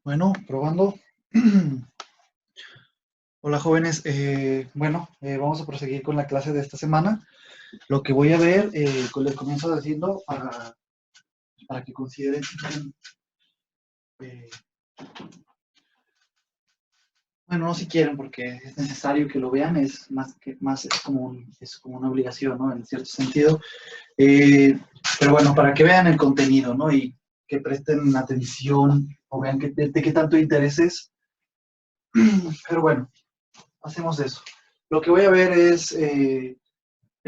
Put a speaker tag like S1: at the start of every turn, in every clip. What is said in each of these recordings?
S1: Bueno, probando. Hola jóvenes, vamos a proseguir con la clase de esta semana. Lo que voy a ver, les comienzo diciendo para que consideren, eh, bueno, no si quieren, porque es necesario que lo vean, es es como una obligación, ¿no? En cierto sentido. Eh, pero bueno, para que vean el contenido, ¿no? Y que presten atención o vean de qué tanto interés es. Pero bueno, hacemos eso. Lo que voy a ver es el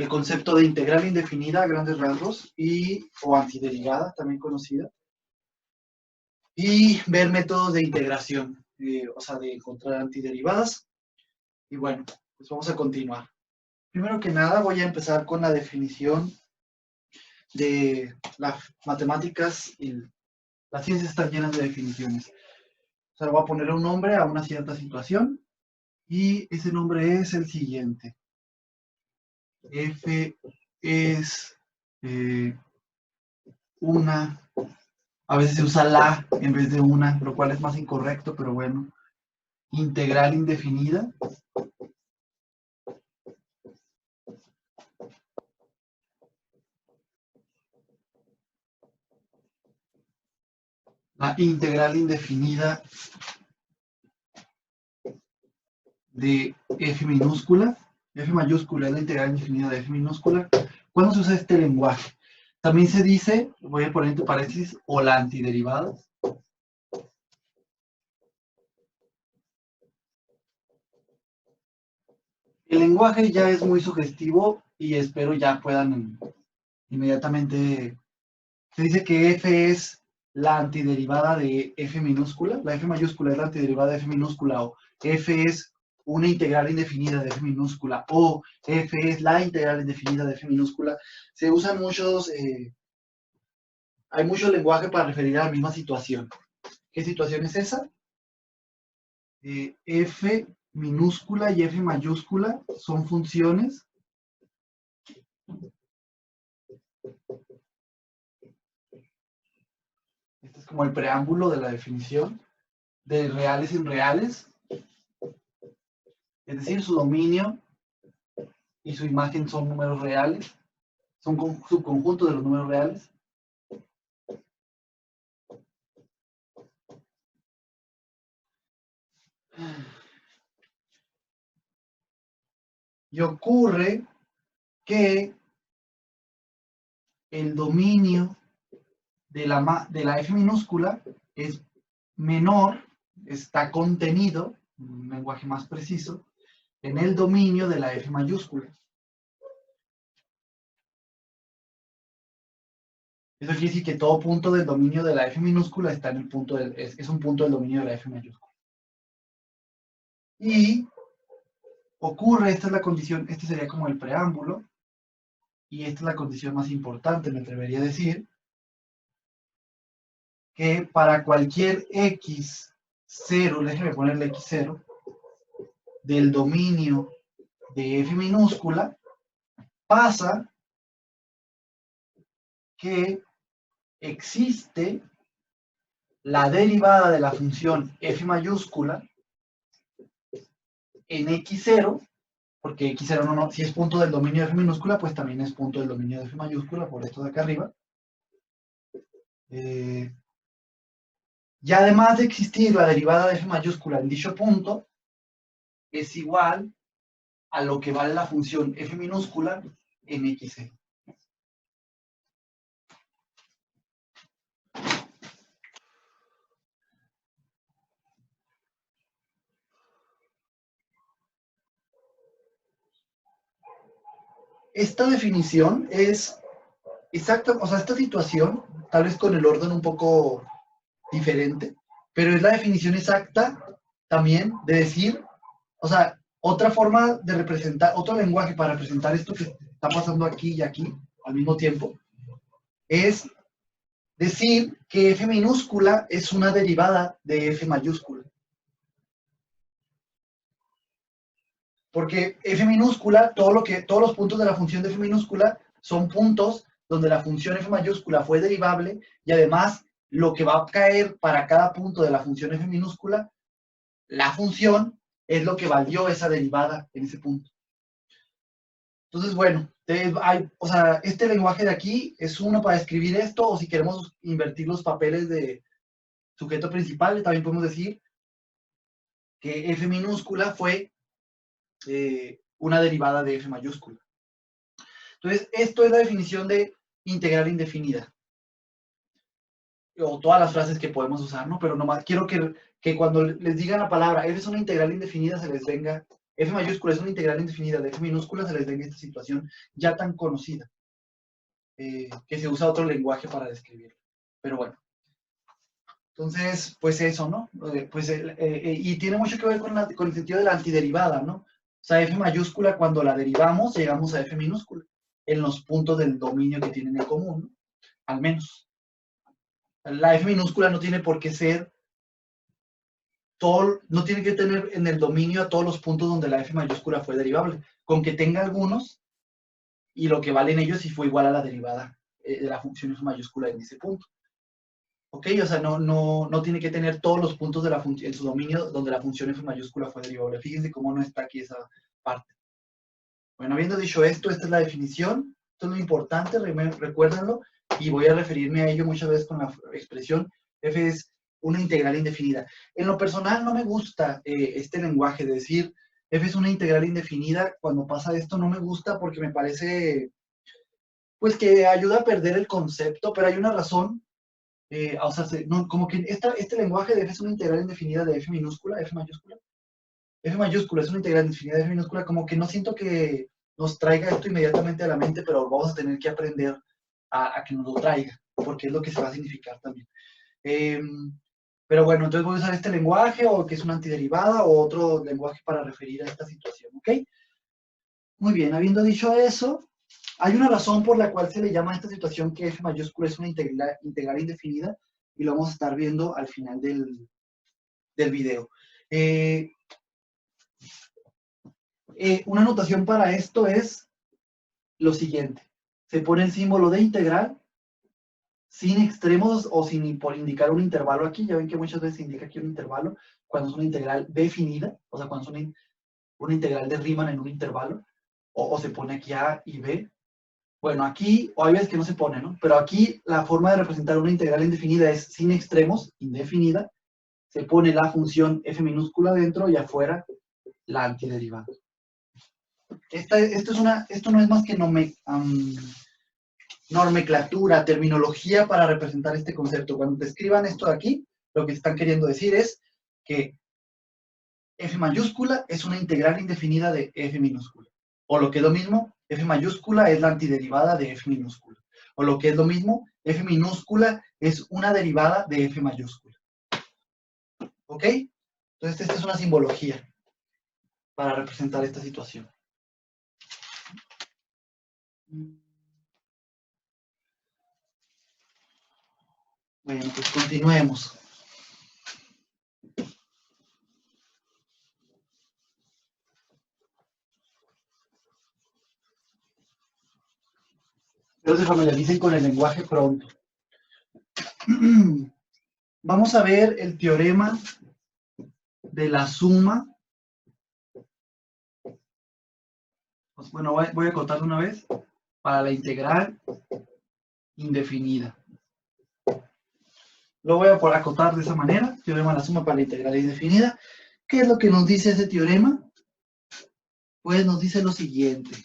S1: concepto de integral indefinida a grandes rasgos o antiderivada, también conocida, y ver métodos de integración, o sea, de encontrar antiderivadas. Y bueno, pues vamos a continuar. Primero que nada voy a empezar con la definición de las matemáticas y las ciencias están llenas de definiciones. O sea, voy a ponerle un nombre a una cierta situación y ese nombre es el siguiente. F es una. A veces se usa la en vez de una, lo cual es más incorrecto, pero bueno. Integral indefinida. La integral indefinida de f minúscula. F mayúscula es la integral indefinida de f minúscula. ¿Cuándo se usa este lenguaje? También se dice, voy a poner entre paréntesis, o la antiderivada. El lenguaje ya es muy sugestivo y espero ya puedan inmediatamente. Se dice que f es la antiderivada de f minúscula, la f mayúscula es la antiderivada de f minúscula, o f es una integral indefinida de f minúscula, o f es la integral indefinida de f minúscula. Se usan hay mucho lenguaje para referir a la misma situación. ¿Qué situación es esa? F minúscula y f mayúscula son funciones este es como el preámbulo de la definición de reales en reales, es decir, su dominio y su imagen son números reales, son subconjuntos de los números reales. Y ocurre que el dominio de la f minúscula es menor, está contenido, un lenguaje más preciso, en el dominio de la f mayúscula. Eso quiere decir que todo punto del dominio de la f minúscula está en el punto es un punto del dominio de la f mayúscula. Y ocurre, esta es la condición, este sería como el preámbulo, y esta es la condición más importante, me atrevería a decir, que para cualquier x0, déjeme ponerle x0, del dominio de f minúscula, pasa que existe la derivada de la función f mayúscula en x0, porque x0 no, si es punto del dominio de f minúscula, pues también es punto del dominio de f mayúscula, por esto de acá arriba. Y además de existir la derivada de f mayúscula en dicho punto, es igual a lo que vale la función f minúscula en x0. Esta definición es exacta, o sea, esta situación, tal vez con el orden un poco diferente, pero es la definición exacta también de decir, o sea, otra forma de representar, otro lenguaje para representar esto que está pasando aquí y aquí al mismo tiempo, es decir que f minúscula es una derivada de f mayúscula. Porque f minúscula, todos los puntos de la función de f minúscula son puntos donde la función f mayúscula fue derivable y además lo que va a caer para cada punto de la función f minúscula, la función es lo que valió esa derivada en ese punto. Entonces, bueno, o sea, este lenguaje de aquí es uno para escribir esto, o si queremos invertir los papeles de sujeto principal, también podemos decir que f minúscula fue una derivada de f mayúscula. Entonces, esto es la definición de integral indefinida. O todas las frases que podemos usar, ¿no? Pero nomás quiero que cuando les digan la palabra f es una integral indefinida, se les venga, f mayúscula es una integral indefinida de f minúscula, se les venga esta situación ya tan conocida, que se usa otro lenguaje para describirlo. Pero bueno. Entonces, pues eso, ¿no? Y tiene mucho que ver con el sentido de la antiderivada, ¿no? O sea, f mayúscula, cuando la derivamos, llegamos a f minúscula, en los puntos del dominio que tienen en común, ¿no? Al menos. La f minúscula no tiene por qué ser no tiene que tener en el dominio a todos los puntos donde la f mayúscula fue derivable, con que tenga algunos y lo que valen ellos si fue igual a la derivada de la función f mayúscula en ese punto. ¿Ok? O sea, no tiene que tener todos los puntos de en su dominio donde la función f mayúscula fue derivable. Fíjense cómo no está aquí esa parte. Bueno, habiendo dicho esto, esta es la definición. Esto es lo importante, recuérdenlo, y voy a referirme a ello muchas veces con la expresión f es una integral indefinida. En lo personal no me gusta este lenguaje de decir f es una integral indefinida. Cuando pasa esto no me gusta porque me parece pues que ayuda a perder el concepto, pero hay una razón. O sea, como que este lenguaje de f es una integral indefinida de f minúscula, f mayúscula. F mayúscula es una integral indefinida de f minúscula, como que no siento que nos traiga esto inmediatamente a la mente, pero vamos a tener que aprender a que nos lo traiga, porque es lo que se va a significar también. Pero bueno, entonces voy a usar este lenguaje, o que es una antiderivada, o otro lenguaje para referir a esta situación, ¿ok? Muy bien, habiendo dicho eso, hay una razón por la cual se le llama a esta situación que f mayúscula es una integral indefinida, y lo vamos a estar viendo al final del video. Una notación para esto es lo siguiente. Se pone el símbolo de integral sin extremos o sin por indicar un intervalo aquí. Ya ven que muchas veces se indica aquí un intervalo cuando es una integral definida, o sea, cuando es una integral de Riemann en un intervalo, o se pone aquí A y B. Bueno, aquí, o hay veces que no se pone, ¿no? Pero aquí la forma de representar una integral indefinida es sin extremos, indefinida. Se pone la función f minúscula dentro y afuera la antiderivada. Esto no es más que nomenclatura, terminología para representar este concepto. Cuando te escriban esto de aquí, lo que están queriendo decir es que f mayúscula es una integral indefinida de f minúscula. O lo que es lo mismo, f mayúscula es la antiderivada de f minúscula. O lo que es lo mismo, f minúscula es una derivada de f mayúscula. ¿Ok? Entonces, esta es una simbología para representar esta situación. Bueno, pues continuemos. Pero se familiaricen con el lenguaje pronto. Vamos a ver el teorema de la suma. Pues bueno, voy a contarlo una vez. Para la integral indefinida. Lo voy a acotar de esa manera. Teorema de la suma para la integral indefinida. ¿Qué es lo que nos dice ese teorema? Pues nos dice lo siguiente.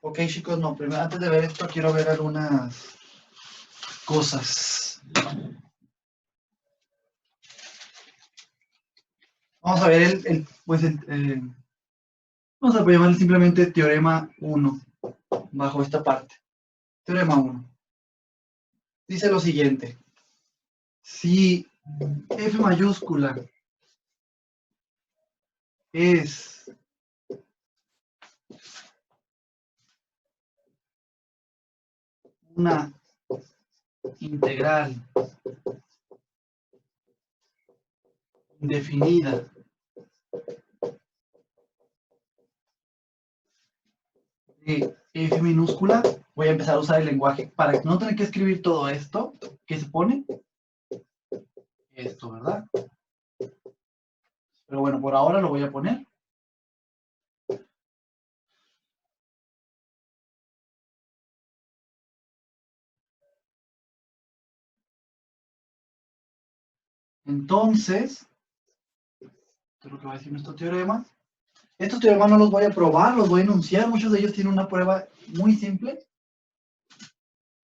S1: Ok, chicos, no, primero antes de ver esto quiero ver algunas cosas. Vamos a ver vamos a llamarle simplemente teorema 1 bajo esta parte. Teorema 1. Dice lo siguiente. Si f mayúscula es una integral indefinida de f minúscula, voy a empezar a usar el lenguaje para no tener que escribir todo esto. ¿Qué se pone? Esto, ¿verdad? Pero bueno, por ahora lo voy a poner. Entonces, esto es lo que va a decir nuestro teorema. Estos teoremas no los voy a probar, los voy a enunciar. Muchos de ellos tienen una prueba muy simple.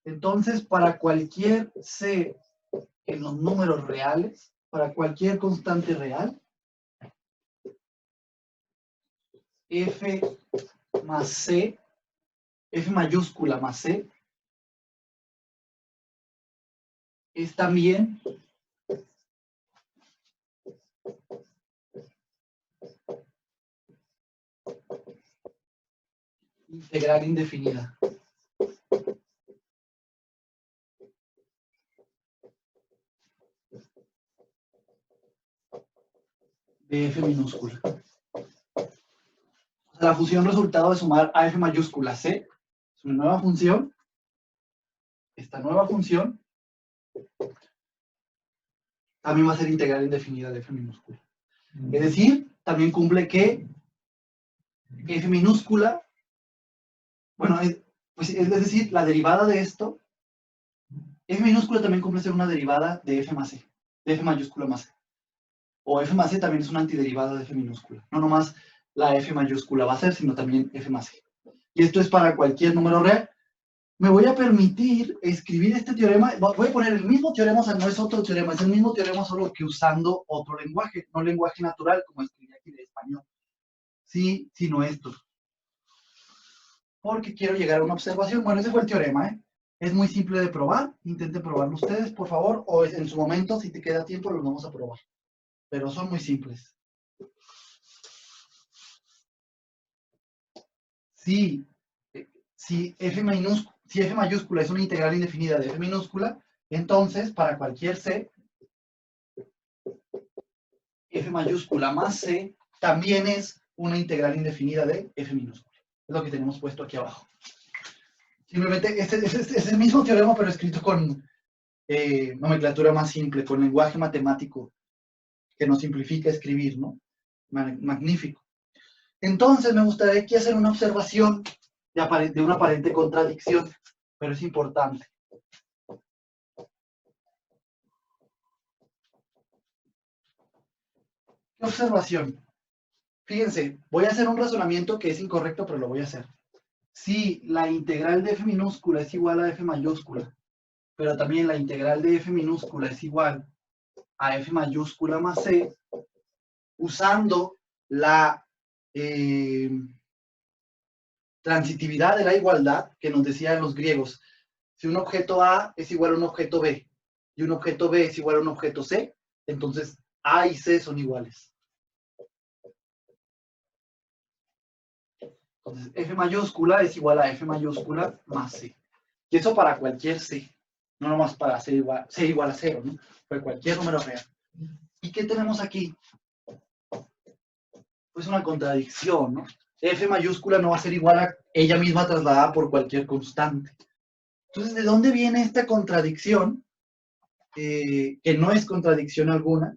S1: Entonces, para cualquier C en los números reales, para cualquier constante real, F más C, F mayúscula más C, es también integral indefinida. De F minúscula. O sea, la función resultado de sumar a F mayúscula C es una nueva función. Esta nueva función también va a ser integral indefinida de F minúscula. Es decir, también cumple que F minúscula, bueno, pues es decir, la derivada de esto, F minúscula también cumple ser una derivada de F más C, de F mayúscula más C. O F más C también es una antiderivada de F minúscula. No nomás la F mayúscula va a ser, sino también F más C. Y esto es para cualquier número real. Me voy a permitir escribir este teorema. Voy a poner el mismo teorema, o sea, no es otro teorema, es el mismo teorema, solo que usando otro lenguaje, no lenguaje natural, como escribí aquí de español. Sí, sino esto. Porque quiero llegar a una observación. Bueno, ese fue el teorema, ¿eh? Es muy simple de probar. Intenten probarlo ustedes, por favor, o en su momento, si te queda tiempo, los vamos a probar. Pero son muy simples. Si F mayúscula es una integral indefinida de F minúscula, entonces para cualquier C, F mayúscula más C también es una integral indefinida de F minúscula. Es lo que tenemos puesto aquí abajo. Simplemente es el mismo teorema, pero escrito con nomenclatura más simple, con lenguaje matemático que nos simplifica escribir, ¿no? Magnífico. Entonces me gustaría aquí hacer una observación de una aparente contradicción, pero es importante. ¿Qué observación? Fíjense, voy a hacer un razonamiento que es incorrecto, pero lo voy a hacer. Si la integral de F minúscula es igual a F mayúscula, pero también la integral de F minúscula es igual a F mayúscula más C, usando la transitividad de la igualdad que nos decían los griegos. Si un objeto A es igual a un objeto B y un objeto B es igual a un objeto C, entonces A y C son iguales. Entonces, F mayúscula es igual a F mayúscula más C. Y eso para cualquier C. No nomás para C igual a 0, ¿no? Para cualquier número real. ¿Y qué tenemos aquí? Pues una contradicción, ¿no? F mayúscula no va a ser igual a ella misma trasladada por cualquier constante. Entonces, ¿de dónde viene esta contradicción? Que no es contradicción alguna.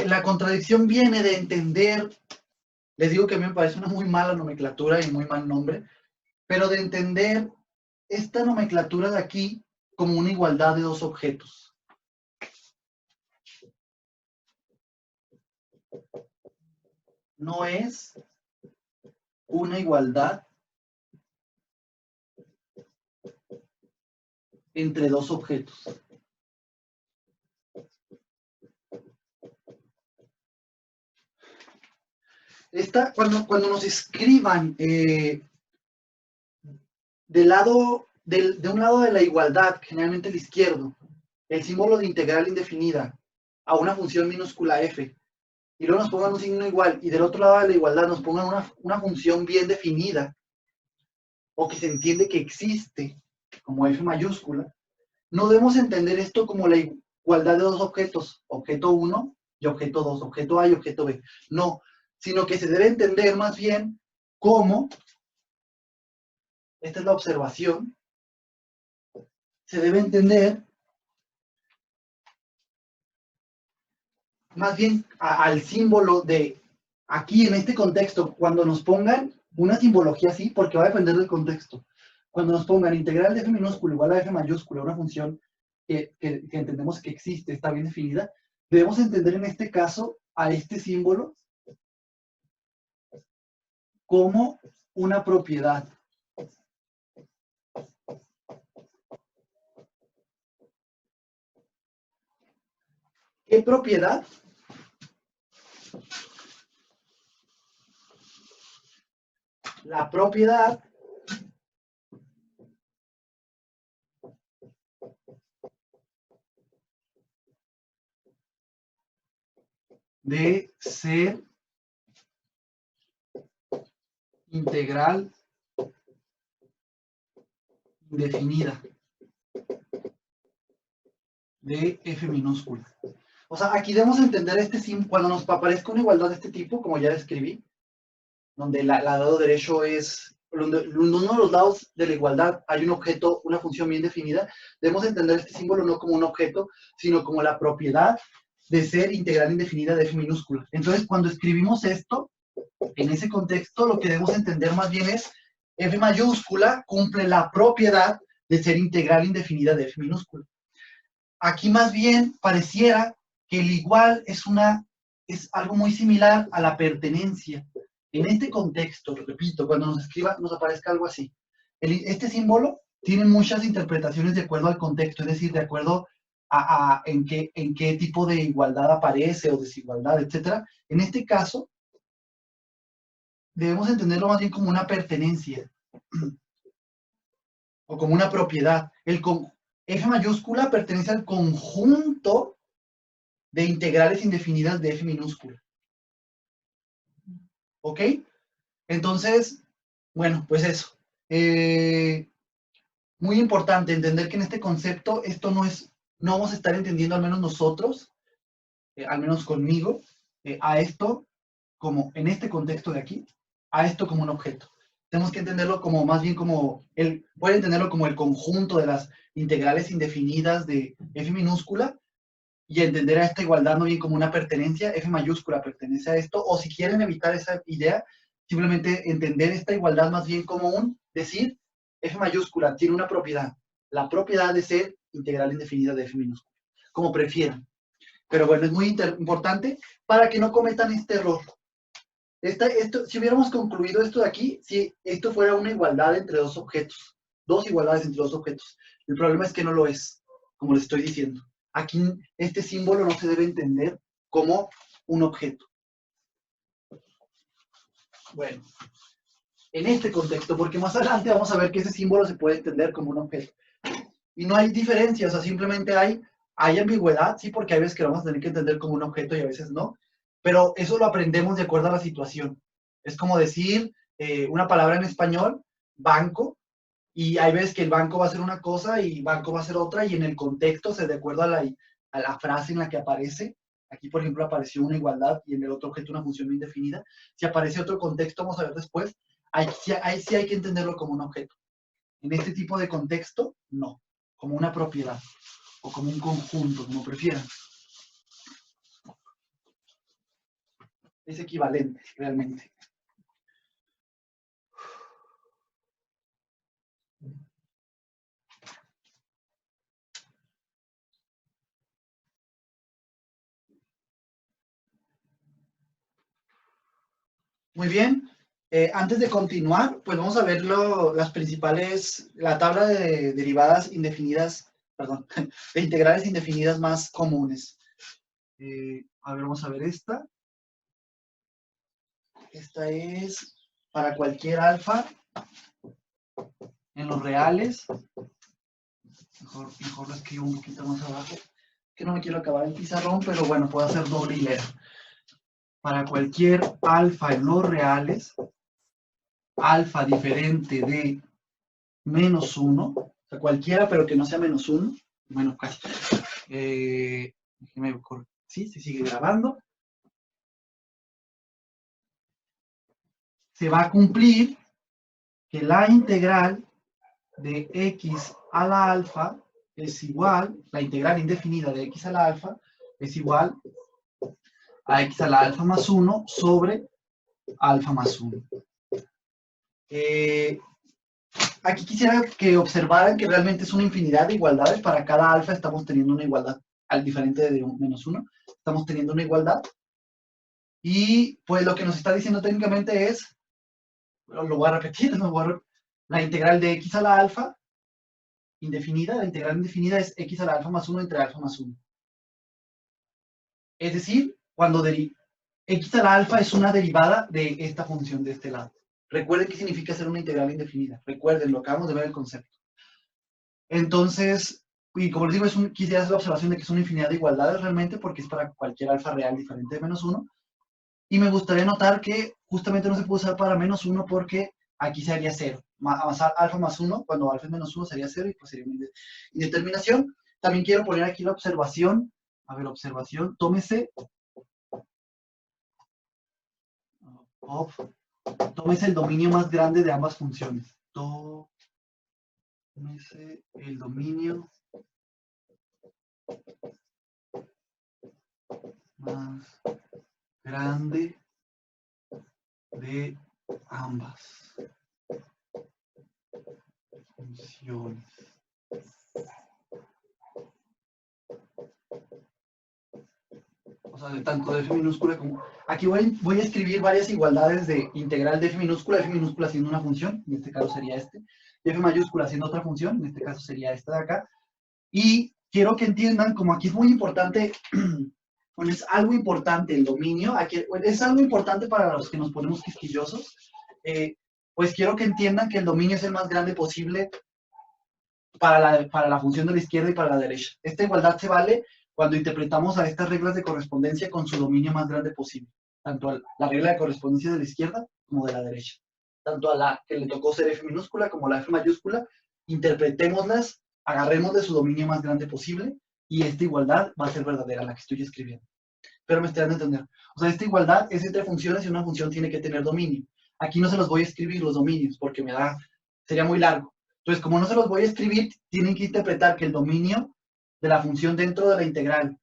S1: La contradicción viene de entender, les digo que a mí me parece una muy mala nomenclatura y muy mal nombre, pero de entender esta nomenclatura de aquí como una igualdad de dos objetos. No es una igualdad entre dos objetos. Cuando nos escriban de un lado de la igualdad, generalmente el izquierdo, el símbolo de integral indefinida a una función minúscula f, y luego nos pongan un signo igual, y del otro lado de la igualdad nos pongan una función bien definida, o que se entiende que existe como F mayúscula, no debemos entender esto como la igualdad de dos objetos, objeto 1 y objeto 2, objeto A y objeto B. No, sino que se debe entender más bien como, esta es la observación, se debe entender más bien al símbolo de aquí en este contexto, cuando nos pongan una simbología así, porque va a depender del contexto. Cuando nos pongan integral de F minúscula igual a F mayúscula, una función que entendemos que existe, está bien definida, debemos entender en este caso a este símbolo como una propiedad. ¿Qué propiedad? La propiedad de ser integral indefinida de F minúscula. O sea, aquí debemos entender este símbolo, cuando nos aparezca una igualdad de este tipo, como ya describí, donde el lado derecho es, donde uno de los lados de la igualdad hay un objeto, una función bien definida, debemos entender este símbolo no como un objeto, sino como la propiedad de ser integral indefinida de F minúscula. Entonces, cuando escribimos esto, en ese contexto, lo que debemos entender más bien es F mayúscula cumple la propiedad de ser integral indefinida de F minúscula. Aquí más bien pareciera que el igual es algo muy similar a la pertenencia. En este contexto, repito, cuando nos escriba, nos aparezca algo así. Este símbolo tiene muchas interpretaciones de acuerdo al contexto, es decir, de acuerdo a en qué tipo de igualdad aparece o desigualdad, etc. En este caso, debemos entenderlo más bien como una pertenencia o como una propiedad. F mayúscula pertenece al conjunto de integrales indefinidas de F minúscula. ¿Ok? Entonces, bueno, pues eso. Muy importante entender que en este concepto esto no vamos a estar entendiendo, al menos nosotros, al menos conmigo, a esto como, en este contexto de aquí, a esto como un objeto. Tenemos que entenderlo como, más bien como, puede entenderlo como el conjunto de las integrales indefinidas de F minúscula y entender a esta igualdad no bien como una pertenencia, F mayúscula pertenece a esto, o si quieren evitar esa idea, simplemente entender esta igualdad más bien como decir, F mayúscula tiene una propiedad, la propiedad de ser integral indefinida de F minúscula, como prefieran. Pero bueno, es muy importante para que no cometan este error. Si hubiéramos concluido esto de aquí, si esto fuera una igualdad entre dos objetos, dos igualdades entre dos objetos. El problema es que no lo es, como les estoy diciendo. Aquí este símbolo no se debe entender como un objeto. Bueno, en este contexto, porque más adelante vamos a ver que ese símbolo se puede entender como un objeto. Y no hay diferencia, o sea, simplemente hay ambigüedad, sí, porque hay veces que lo vamos a tener que entender como un objeto y a veces no, pero eso lo aprendemos de acuerdo a la situación. Es como decir una palabra en español, banco, y hay veces que el banco va a ser una cosa y banco va a ser otra, y en el contexto, de acuerdo a la frase en la que aparece, aquí por ejemplo apareció una igualdad y en el otro objeto una función bien definida, si aparece otro contexto, vamos a ver después, ahí sí hay que entenderlo como un objeto. En este tipo de contexto, no, como una propiedad o como un conjunto, como prefieran. Es equivalente, realmente. Muy bien. Antes de continuar, pues vamos a ver las principales, la tabla de derivadas indefinidas, perdón, de integrales indefinidas más comunes. A ver, vamos a ver esta. Esta es para cualquier alfa en los reales. Mejor lo escribo un poquito más abajo, que no me quiero acabar el pizarrón, pero bueno, puedo hacer doble hilera. Para cualquier alfa en los reales, alfa diferente de menos 1, o sea, cualquiera, pero que no sea menos 1, bueno, casi. Déjeme, sí, se sigue grabando. Se va a cumplir que la integral de x a la alfa es igual, la integral indefinida de x a la alfa es igual a x a la alfa más 1 sobre alfa más 1. Aquí quisiera que observaran que realmente es una infinidad de igualdades. Para cada alfa estamos teniendo una igualdad, al diferente de menos 1, estamos teniendo una igualdad. Y pues lo que nos está diciendo técnicamente es, lo voy a repetir, la integral de x a la alfa indefinida, la integral indefinida es x a la alfa más 1 entre alfa más 1. Es decir, cuando x a la alfa es una derivada de esta función de este lado. Recuerden qué significa ser una integral indefinida. Recuerden, lo acabamos de ver el concepto. Entonces, y como les digo, quisiera hacer la observación de que es una infinidad de igualdades realmente, porque es para cualquier alfa real diferente de menos 1. Y me gustaría notar que justamente no se puede usar para menos 1 porque aquí sería 0. Avanzar alfa más 1, cuando alfa es menos 1 sería 0 y pues sería una indeterminación. También quiero poner aquí la observación. A ver, observación, tómese el dominio más grande de ambas funciones. Tómese el dominio más grande de ambas funciones. O sea, de tanto de f minúscula como... Aquí voy a escribir varias igualdades de integral de f minúscula siendo una función, en este caso sería este, y f mayúscula siendo otra función, en este caso sería esta de acá. Y quiero que entiendan, como aquí es muy importante, bueno, es algo importante el dominio, aquí, es algo importante para los que nos ponemos quisquillosos, pues quiero que entiendan que el dominio es el más grande posible para la función de la izquierda y para la derecha. Esta igualdad se vale cuando interpretamos a estas reglas de correspondencia con su dominio más grande posible, tanto a la regla de correspondencia de la izquierda como de la derecha. Tanto a la que le tocó ser f minúscula como la f mayúscula, interpretémoslas, agarremos de su dominio más grande posible y esta igualdad va a ser verdadera, la que estoy escribiendo. Pero me estoy dando a entender. O sea, esta igualdad es entre funciones y una función tiene que tener dominio. Aquí no se los voy a escribir los dominios porque sería muy largo. Entonces, como no se los voy a escribir, tienen que interpretar que el dominio de la función dentro de la integral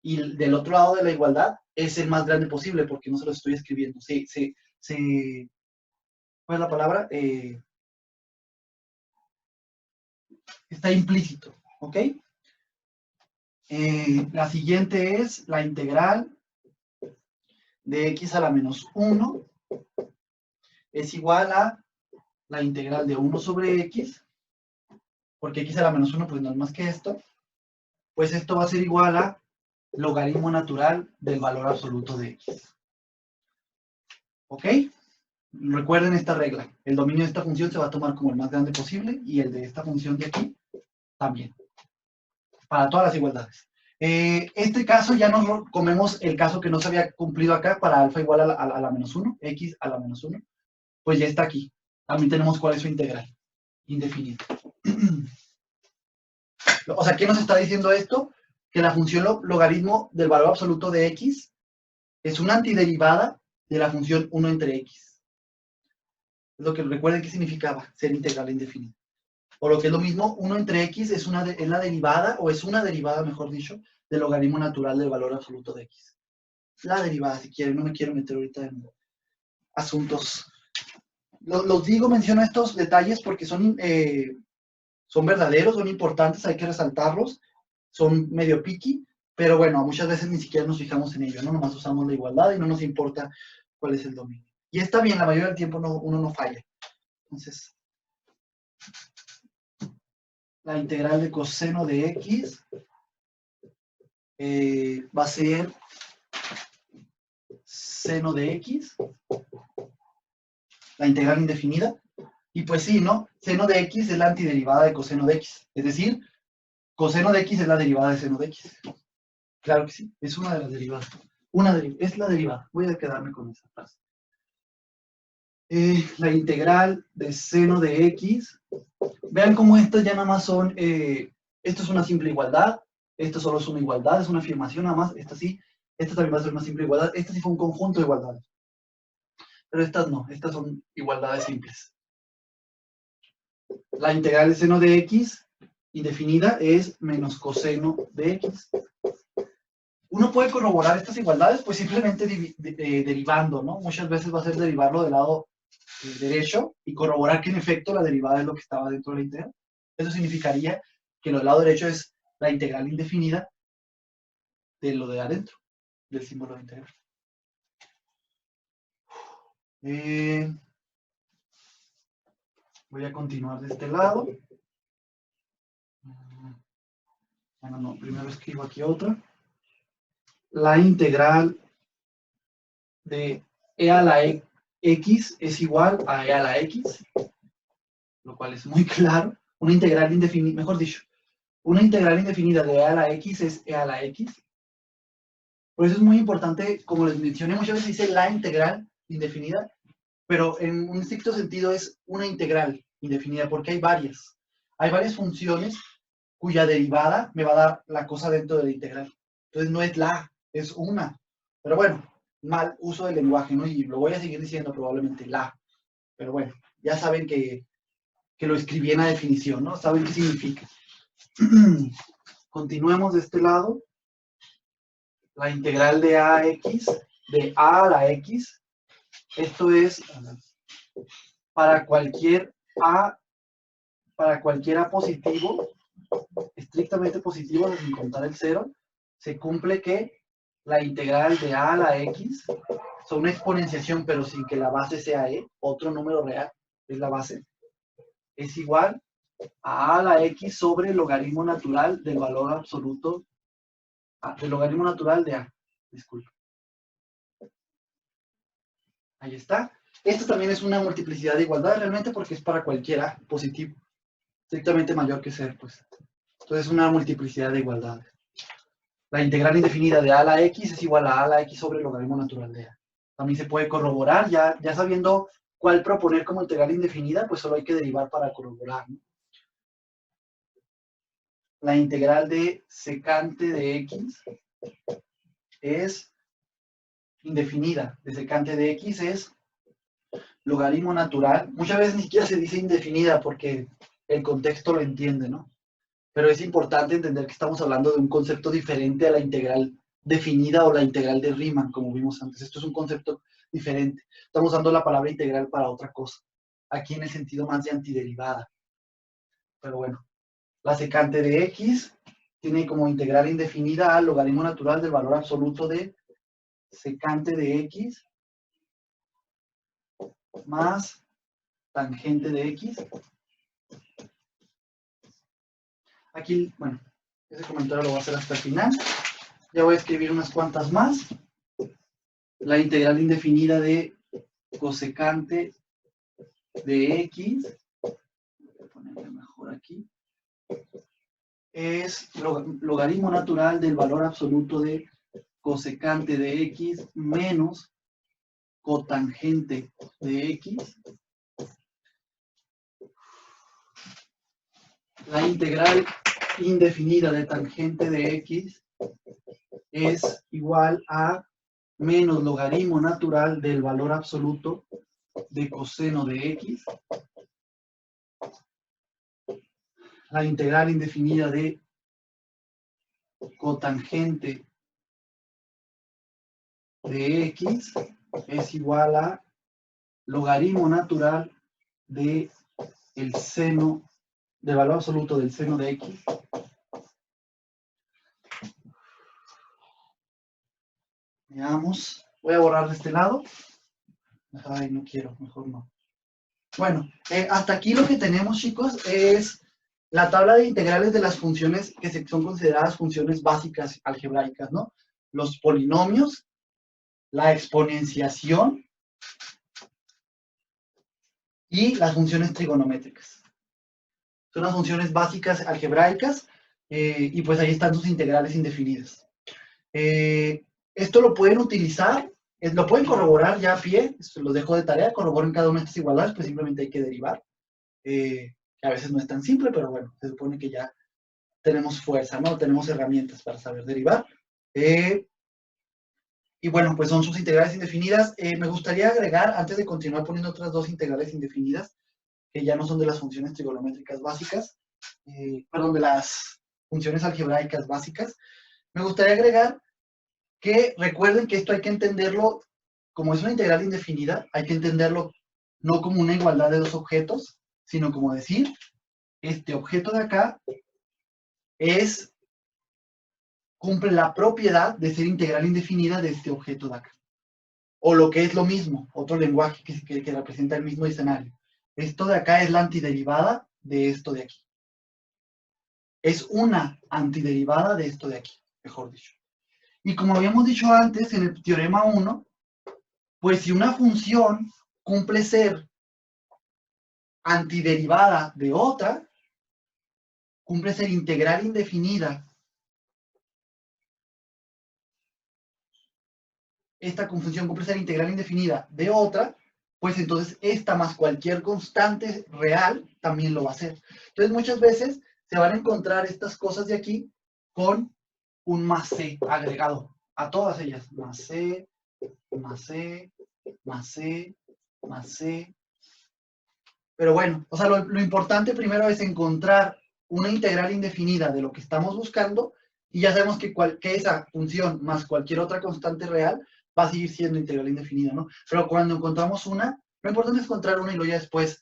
S1: y del otro lado de la igualdad es el más grande posible, porque no se los estoy escribiendo. ¿Cuál es la palabra? Está implícito, ¿ok? La siguiente es la integral de x a la menos 1 es igual a la integral de 1 sobre x, porque x a la menos 1 pues no es más que esto, pues esto va a ser igual a logaritmo natural del valor absoluto de x. ¿Ok? Recuerden esta regla. El dominio de esta función se va a tomar como el más grande posible y el de esta función de aquí también. Para todas las igualdades. Este caso ya nos comemos el caso que no se había cumplido acá para alfa igual a la menos 1, x a la menos 1. Pues ya está aquí. También tenemos cuál es su integral. Indefinida. O sea, ¿qué nos está diciendo esto? Que la función logaritmo del valor absoluto de x es una antiderivada de la función 1 entre x. Es lo que recuerden que significaba ser integral indefinida. O lo que es lo mismo, 1 entre x es la derivada, o es una derivada, mejor dicho, del logaritmo natural del valor absoluto de x. La derivada, si quieren, no me quiero meter ahorita en asuntos. Los digo, menciono estos detalles porque son verdaderos, son importantes, hay que resaltarlos, son medio picky, pero bueno, muchas veces ni siquiera nos fijamos en ello, ¿no? Nomás usamos la igualdad y no nos importa cuál es el dominio. Y está bien, la mayoría del tiempo uno no falla. Entonces, la integral de coseno de x va a ser seno de x, la integral indefinida, y pues sí, ¿no? Seno de x es la antiderivada de coseno de x, es decir, coseno de x es la derivada de seno de x. Claro que sí, es una de las derivadas. Es la derivada. Voy a quedarme con esa frase. La integral de seno de x. Vean cómo estas ya nada más son, esto es una simple igualdad, esto solo es una igualdad, es una afirmación nada más, esta sí, esta también va a ser una simple igualdad, esta sí fue un conjunto de igualdades. Pero estas no, estas son igualdades simples. La integral de seno de x indefinida es menos coseno de x. Uno puede corroborar estas igualdades pues simplemente derivando, ¿no? Muchas veces va a ser derivarlo del lado derecho y corroborar que en efecto la derivada es lo que estaba dentro de la integral. Eso significaría que lo del lado derecho es la integral indefinida de lo de adentro, del símbolo de integral. Voy a continuar de este lado. Bueno, no, primero escribo aquí otra. La integral de e a la x es igual a e a la x, lo cual es muy claro. Una integral indefinida, mejor dicho, una integral indefinida de e a la x es e a la x. Por eso es muy importante, como les mencioné, muchas veces dice la integral indefinida, pero en un estricto sentido es una integral indefinida, porque hay varias. Hay varias funciones cuya derivada me va a dar la cosa dentro de la integral. Entonces no es la, es una. Pero bueno, mal uso del lenguaje, ¿no? Y lo voy a seguir diciendo probablemente la. Pero bueno, ya saben que lo escribí en la definición, ¿no? Saben qué significa. Continuemos de este lado. La integral de ax, de a a la x. Esto es para cualquier a positivo, estrictamente positivo, sin contar el cero, se cumple que la integral de a la x, son una exponenciación, pero sin que la base sea e, otro número real, es la base, es igual a la x sobre el logaritmo natural del valor absoluto, del logaritmo natural de a, disculpe. Ahí está. Esto también es una multiplicidad de igualdad realmente porque es para cualquier a positivo, estrictamente mayor que ser, pues. Entonces es una multiplicidad de igualdades. La integral indefinida de a a la x es igual a la x sobre el logaritmo natural de a. También se puede corroborar, ya sabiendo cuál proponer como integral indefinida, pues solo hay que derivar para corroborar, ¿no? La integral de secante de x es indefinida. De secante de x es logaritmo natural. Muchas veces ni siquiera se dice indefinida porque el contexto lo entiende, ¿no? Pero es importante entender que estamos hablando de un concepto diferente a la integral definida o la integral de Riemann, como vimos antes. Esto es un concepto diferente. Estamos usando la palabra integral para otra cosa. Aquí en el sentido más de antiderivada. Pero bueno, la secante de x tiene como integral indefinida al logaritmo natural del valor absoluto de secante de x más tangente de x. Aquí, bueno, ese comentario lo voy a hacer hasta el final. Ya voy a escribir unas cuantas más. La integral indefinida de cosecante de x, voy a ponerle mejor aquí, es logaritmo natural del valor absoluto de cosecante de x menos cotangente de x. La integral indefinida de tangente de x es igual a menos logaritmo natural del valor absoluto de coseno de x. La integral indefinida de cotangente de x es igual a logaritmo natural de el seno, del valor absoluto del seno de x. Veamos, voy a borrar de este lado. Ay, no quiero, mejor no. Bueno, hasta aquí lo que tenemos, chicos, es la tabla de integrales de las funciones que son consideradas funciones básicas algebraicas, ¿no? Los polinomios, la exponenciación y las funciones trigonométricas. Son las funciones básicas algebraicas y pues ahí están sus integrales indefinidas. Esto lo pueden utilizar Lo pueden corroborar ya a pie, se los dejo de tarea, corroboren cada una de estas igualdades, pues simplemente hay que derivar, que a veces no es tan simple, pero bueno, se supone que ya tenemos fuerza, ¿no? Tenemos herramientas para saber derivar. Y bueno, pues son sus integrales indefinidas. Me gustaría agregar, antes de continuar poniendo otras dos integrales indefinidas, que ya no son de las funciones trigonométricas básicas, perdón, de las funciones algebraicas básicas, me gustaría agregar que recuerden que esto hay que entenderlo, como es una integral indefinida, hay que entenderlo no como una igualdad de dos objetos, sino como decir, este objeto de acá cumple la propiedad de ser integral indefinida de este objeto de acá. O lo que es lo mismo, otro lenguaje que representa el mismo escenario. Esto de acá es la antiderivada de esto de aquí. Es una antiderivada de esto de aquí, mejor dicho. Y como habíamos dicho antes en el teorema 1, pues si una función cumple ser antiderivada de otra, cumple ser integral indefinida. Esta función cumple ser integral indefinida de otra, pues entonces esta más cualquier constante real también lo va a hacer. Entonces muchas veces se van a encontrar estas cosas de aquí con un más c agregado a todas ellas. Más c, más c, más c, más c. Pero bueno, o sea, lo importante primero es encontrar una integral indefinida de lo que estamos buscando y ya sabemos que esa función más cualquier otra constante real va a seguir siendo integral indefinida, ¿no? Pero cuando encontramos una, lo importante es encontrar una y luego ya después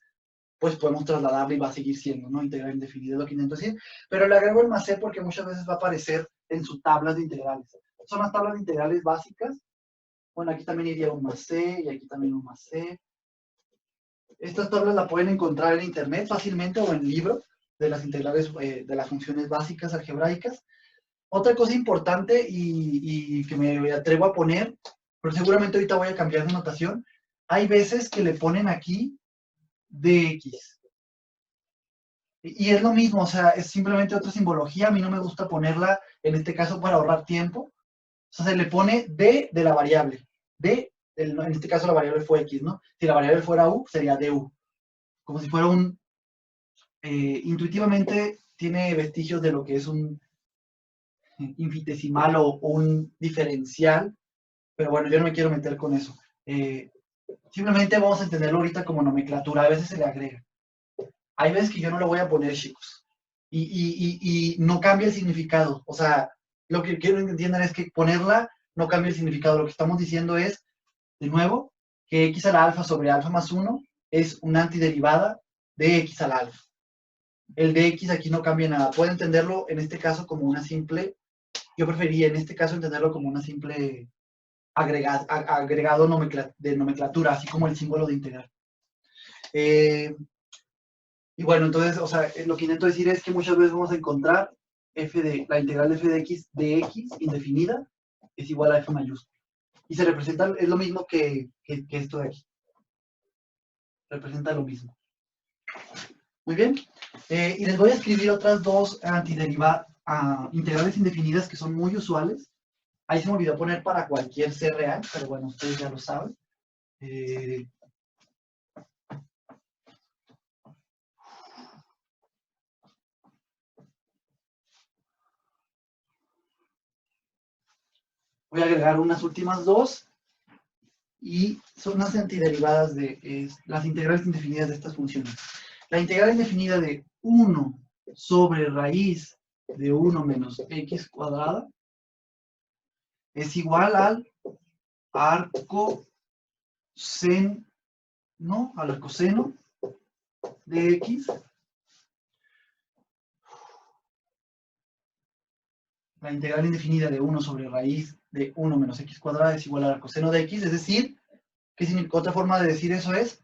S1: pues podemos trasladarla y va a seguir siendo, ¿no? Integral indefinida, es lo que intento decir. Pero le agrego el más c porque muchas veces va a aparecer en sus tablas de integrales. Son las tablas de integrales básicas. Bueno, aquí también iría un más c y aquí también un más c. Estas tablas las pueden encontrar en internet fácilmente o en libros de las integrales, de las funciones básicas algebraicas. Otra cosa importante y que me atrevo a poner, pero seguramente ahorita voy a cambiar de notación, hay veces que le ponen aquí dx. Y es lo mismo, o sea, es simplemente otra simbología. A mí no me gusta ponerla, en este caso, para ahorrar tiempo. O sea, se le pone d de la variable. En este caso la variable fue x, ¿no? Si la variable fuera u, sería du. Como si fuera un... intuitivamente tiene vestigios de lo que es un infinitesimal o un diferencial, pero bueno, yo no me quiero meter con eso. Simplemente vamos a entenderlo ahorita como nomenclatura, a veces se le agrega. Hay veces que yo no lo voy a poner, chicos, y no cambia el significado. O sea, lo que quiero que entiendan es que ponerla no cambia el significado. Lo que estamos diciendo es, de nuevo, que x a la alfa sobre alfa más 1 es una antiderivada de x a la alfa. El dx aquí no cambia nada. Puede entenderlo en este caso como una simple, yo preferiría en este caso entenderlo como una simple agregado de nomenclatura, así como el símbolo de integral. Y bueno, entonces, o sea, lo que intento decir es que muchas veces vamos a encontrar la integral de f de x indefinida es igual a f mayúscula. Y se representa, es lo mismo que esto de aquí. Representa lo mismo. Muy bien. Y les voy a escribir otras dos integrales indefinidas que son muy usuales. Ahí se me olvidó poner para cualquier c real, pero bueno, ustedes ya lo saben. Voy a agregar unas últimas dos. Y son las antiderivadas de las integrales indefinidas de estas funciones. La integral indefinida de 1 sobre raíz de 1 menos x cuadrada es igual al arcoseno, al arcoseno de x. La integral indefinida de 1 sobre raíz de 1 menos x cuadrada es igual al arcoseno de x, es decir, otra forma de decir eso es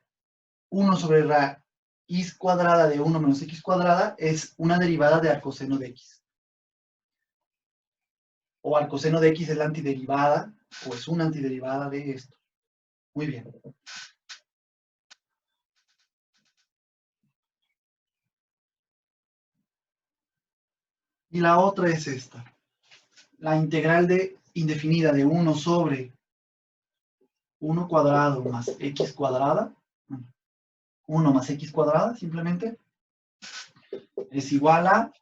S1: 1 sobre raíz cuadrada de 1 menos x cuadrada es una derivada de arcoseno de x. O arcoseno de x es la antiderivada, o es una antiderivada de esto. Muy bien. Y la otra es esta. La integral indefinida de 1 sobre 1 cuadrado más x cuadrada, 1 más x cuadrada simplemente, es igual a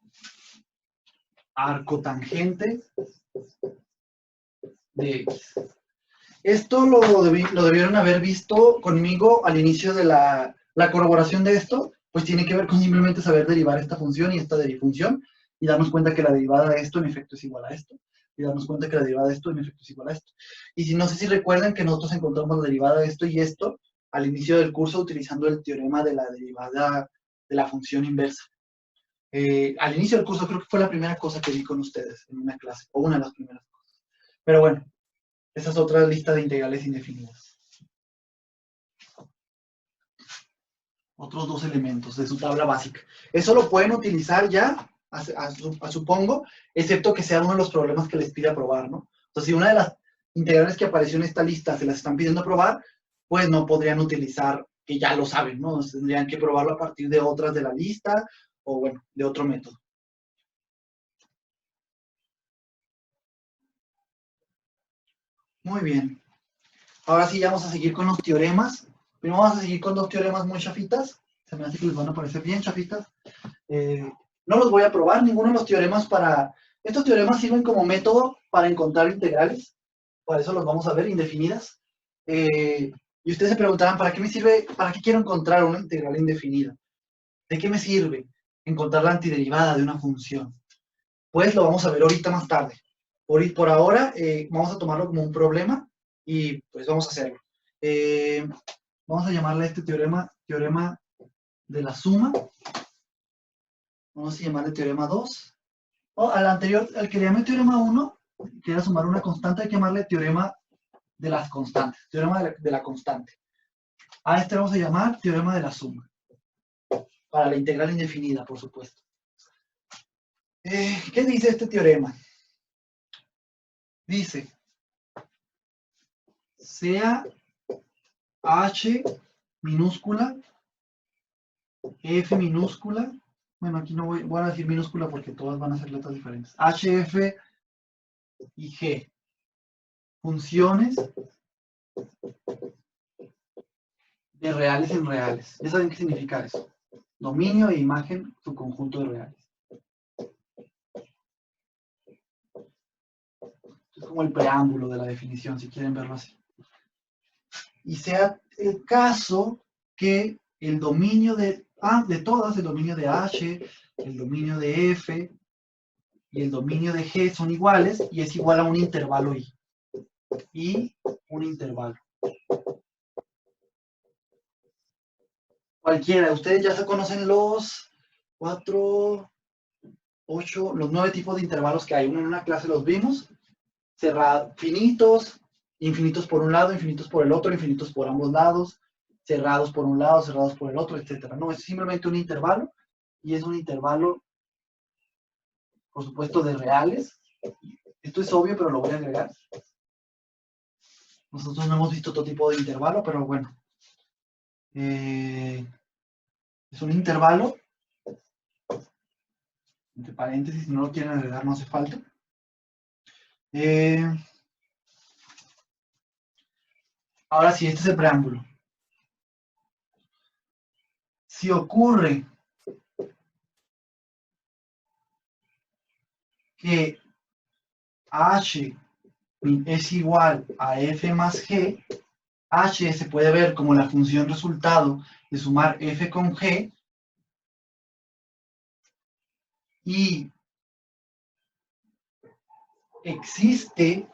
S1: arco tangente de x. Esto lo debieron haber visto conmigo al inicio de la corroboración de esto, pues tiene que ver con simplemente saber derivar esta función y esta función, y darnos cuenta que la derivada de esto en efecto es igual a esto, y darnos cuenta que la derivada de esto en efecto es igual a esto. Y si no sé si recuerdan que nosotros encontramos la derivada de esto y esto al inicio del curso utilizando el teorema de la derivada de la función inversa. Al inicio del curso creo que fue la primera cosa que vi con ustedes en una clase, o una de las primeras cosas. Pero bueno, esa es otra lista de integrales indefinidas. Otros dos elementos de su tabla básica. Eso lo pueden utilizar ya, supongo, excepto que sea uno de los problemas que les pide aprobar, ¿no? Entonces, si una de las integrales que apareció en esta lista se las están pidiendo aprobar, pues no podrían utilizar, que ya lo saben, ¿no? Tendrían que probarlo a partir de otras de la lista, o bueno, de otro método. Muy bien. Ahora sí, ya vamos a seguir con los teoremas. Primero vamos a seguir con dos teoremas muy chafitas. Se me hace que les van a parecer bien chafitas. No los voy a probar, ninguno de los teoremas para... Estos teoremas sirven como método para encontrar integrales. Por eso los vamos a ver, indefinidas. Y ustedes se preguntarán, ¿para qué me sirve? ¿Para qué quiero encontrar una integral indefinida? ¿De qué me sirve encontrar la antiderivada de una función? Pues lo vamos a ver ahorita más tarde. Por ahora vamos a tomarlo como un problema y pues vamos a hacerlo. Vamos a llamarle a este teorema de la suma. Vamos a llamarle teorema 2. Al anterior, al que le llamé teorema 1, que era sumar una constante, hay que llamarle teorema de las constantes. Teorema de la constante. A este vamos a llamar teorema de la suma. Para la integral indefinida, por supuesto. ¿Qué dice este teorema? Dice, sea H minúscula, F minúscula, bueno, aquí no voy a decir minúscula porque todas van a ser letras diferentes, H, F y G, funciones de reales en reales. Ya saben qué significa eso. Dominio e imagen, su conjunto de reales. Es como el preámbulo de la definición, si quieren verlo así. Y sea el caso que el dominio de todas, el dominio de H, el dominio de F y el dominio de G son iguales y es igual a un intervalo I. Y un intervalo. Cualquiera, ustedes ya se conocen los 4, 8, los 9 tipos de intervalos que hay. Uno en una clase los vimos. Cerrados, finitos, infinitos por un lado, infinitos por el otro, infinitos por ambos lados, cerrados por un lado, cerrados por el otro, etc. No, es simplemente un intervalo y es un intervalo, por supuesto, de reales. Esto es obvio, pero lo voy a agregar. Nosotros no hemos visto todo tipo de intervalo, pero bueno. Es un intervalo, entre paréntesis, si no lo quieren agregar no hace falta. Ahora sí, este es el preámbulo. Si ocurre que H es igual a F más G, H se puede ver como la función resultado de sumar F con G, y existe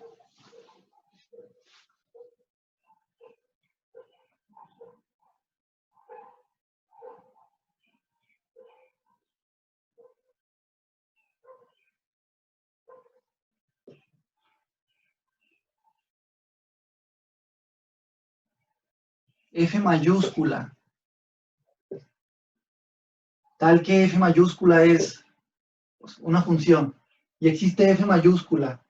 S1: F mayúscula, tal que F mayúscula es una función, y existe F mayúscula,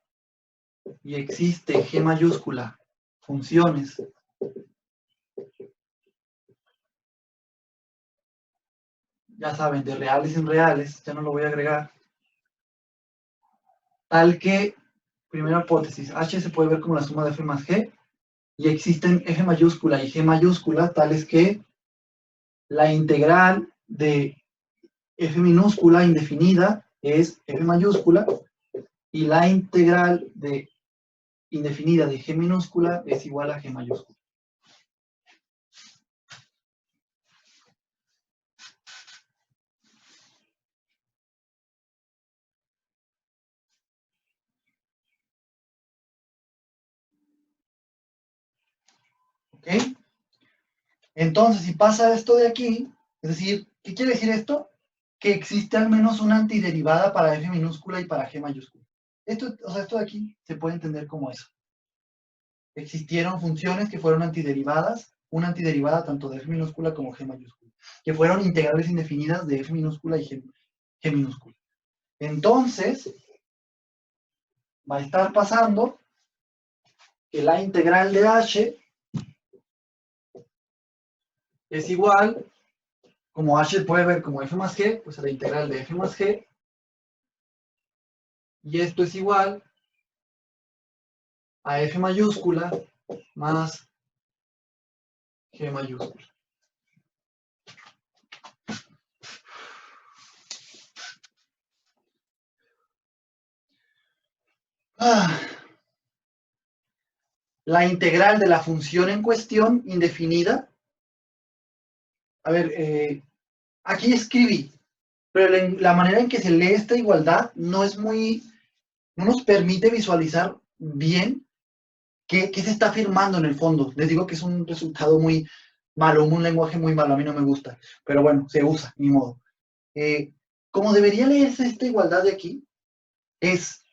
S1: y existe G mayúscula, funciones. Ya saben, de reales en reales, ya no lo voy a agregar. Tal que, primera hipótesis, H se puede ver como la suma de F más G, y existen F mayúscula y G mayúscula, tales que la integral de F minúscula indefinida es F mayúscula y la integral de indefinida de G minúscula es igual a G mayúscula. ¿Ok? Entonces, si pasa esto de aquí, es decir, ¿qué quiere decir esto? Que existe al menos una antiderivada para F minúscula y para G mayúscula. Esto, o sea, esto de aquí se puede entender como eso. Existieron funciones que fueron antiderivadas, una antiderivada tanto de F minúscula como G mayúscula, que fueron integrales indefinidas de F minúscula y G minúscula. Entonces, va a estar pasando que la integral de H es igual, como H puede ver como F más G, pues a la integral de F más G, y esto es igual a F mayúscula más G mayúscula. La integral de la función en cuestión indefinida. A ver, aquí escribí, pero la manera en que se lee esta igualdad no nos permite visualizar bien qué se está afirmando en el fondo. Les digo que es un resultado muy malo, un lenguaje muy malo, a mí no me gusta, pero bueno, se usa, ni modo. Como debería leerse esta igualdad de aquí, es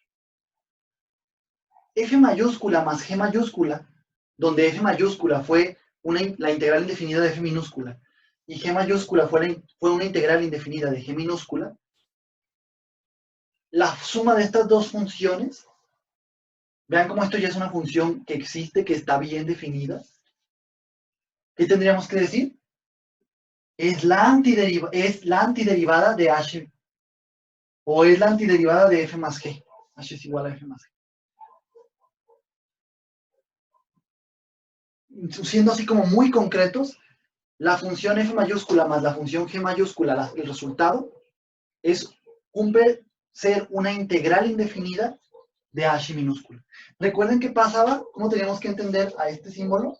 S1: F mayúscula más G mayúscula, donde F mayúscula fue la integral indefinida de F minúscula y G mayúscula fue una integral indefinida de G minúscula. La suma de estas dos funciones, vean cómo esto ya es una función que existe, que está bien definida. ¿Qué tendríamos que decir? Es la antiderivada de H, o es la antiderivada de F más G. H es igual a F más G. Siendo así como muy concretos, la función F mayúscula más la función G mayúscula, el resultado, cumple ser una integral indefinida de H minúscula. ¿Recuerden qué pasaba? ¿Cómo teníamos que entender a este símbolo?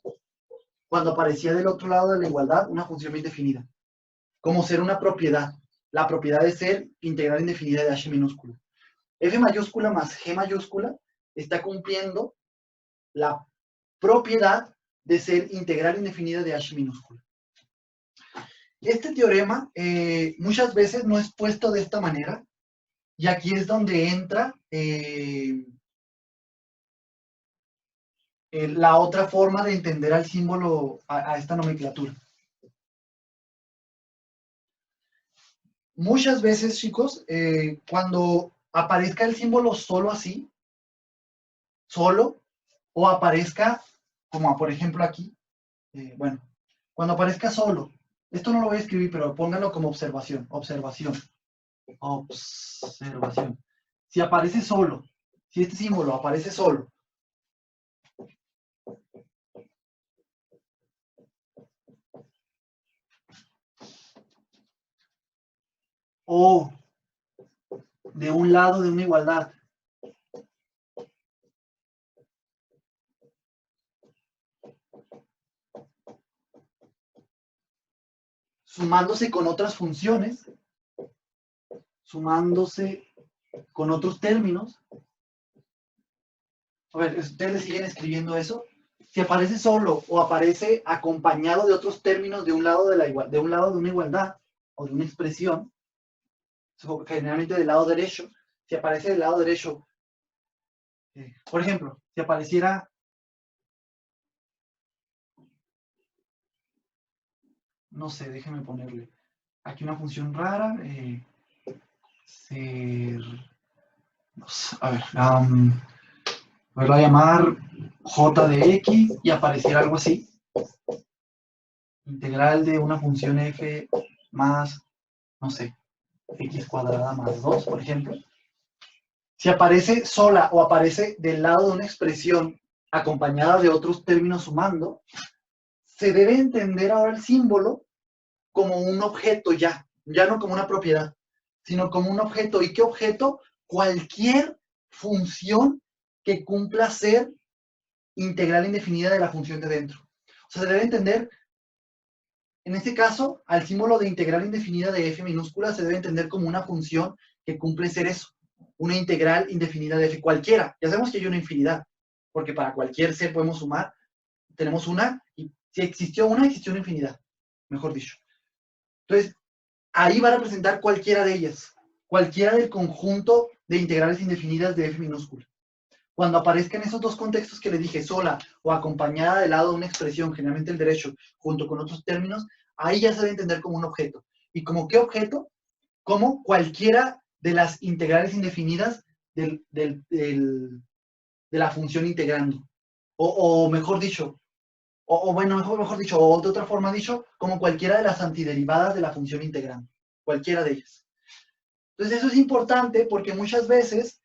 S1: Cuando aparecía del otro lado de la igualdad una función indefinida. Como ser una propiedad. La propiedad de ser integral indefinida de H minúscula. F mayúscula más G mayúscula está cumpliendo la propiedad de ser integral indefinida de H minúscula. Este teorema muchas veces no es puesto de esta manera, y aquí es donde entra la otra forma de entender al símbolo, a esta nomenclatura. Muchas veces, chicos, cuando aparezca el símbolo solo así, solo, o aparezca, como por ejemplo aquí, bueno, cuando aparezca solo, esto no lo voy a escribir, pero pónganlo como observación, observación. Si aparece solo, si este símbolo aparece solo, o de un lado de una igualdad, sumándose con otras funciones, sumándose con otros términos. A ver, ¿ustedes le siguen escribiendo eso? Si aparece solo o aparece acompañado de otros términos de un lado de una igualdad o de una expresión, generalmente del lado derecho, si aparece del lado derecho, por ejemplo, si apareciera no sé, déjenme ponerle aquí una función rara, ser, no sé, a ver, voy a llamar j de x y apareciera algo así, integral de una función f más, no sé, x cuadrada más 2, por ejemplo. Si aparece sola o aparece del lado de una expresión acompañada de otros términos sumando, se debe entender ahora el símbolo como un objeto ya no como una propiedad, sino como un objeto. ¿Y qué objeto? Cualquier función que cumpla ser integral indefinida de la función de dentro. O sea, se debe entender, en este caso, al símbolo de integral indefinida de f minúscula se debe entender como una función que cumple ser eso, una integral indefinida de f, cualquiera. Ya sabemos que hay una infinidad, porque para cualquier ser podemos sumar, tenemos una, y si existió una, existió una infinidad, mejor dicho. Entonces, ahí va a representar cualquiera de ellas, cualquiera del conjunto de integrales indefinidas de f minúscula. Cuando aparezcan esos dos contextos que le dije, sola o acompañada del lado de una expresión, generalmente el derecho, junto con otros términos, ahí ya se debe entender como un objeto. ¿Y como qué objeto? Como cualquiera de las integrales indefinidas de la función integrando. O mejor dicho, mejor dicho, o de otra forma dicho, como cualquiera de las antiderivadas de la función integrando. Cualquiera de ellas. Entonces eso es importante porque muchas veces,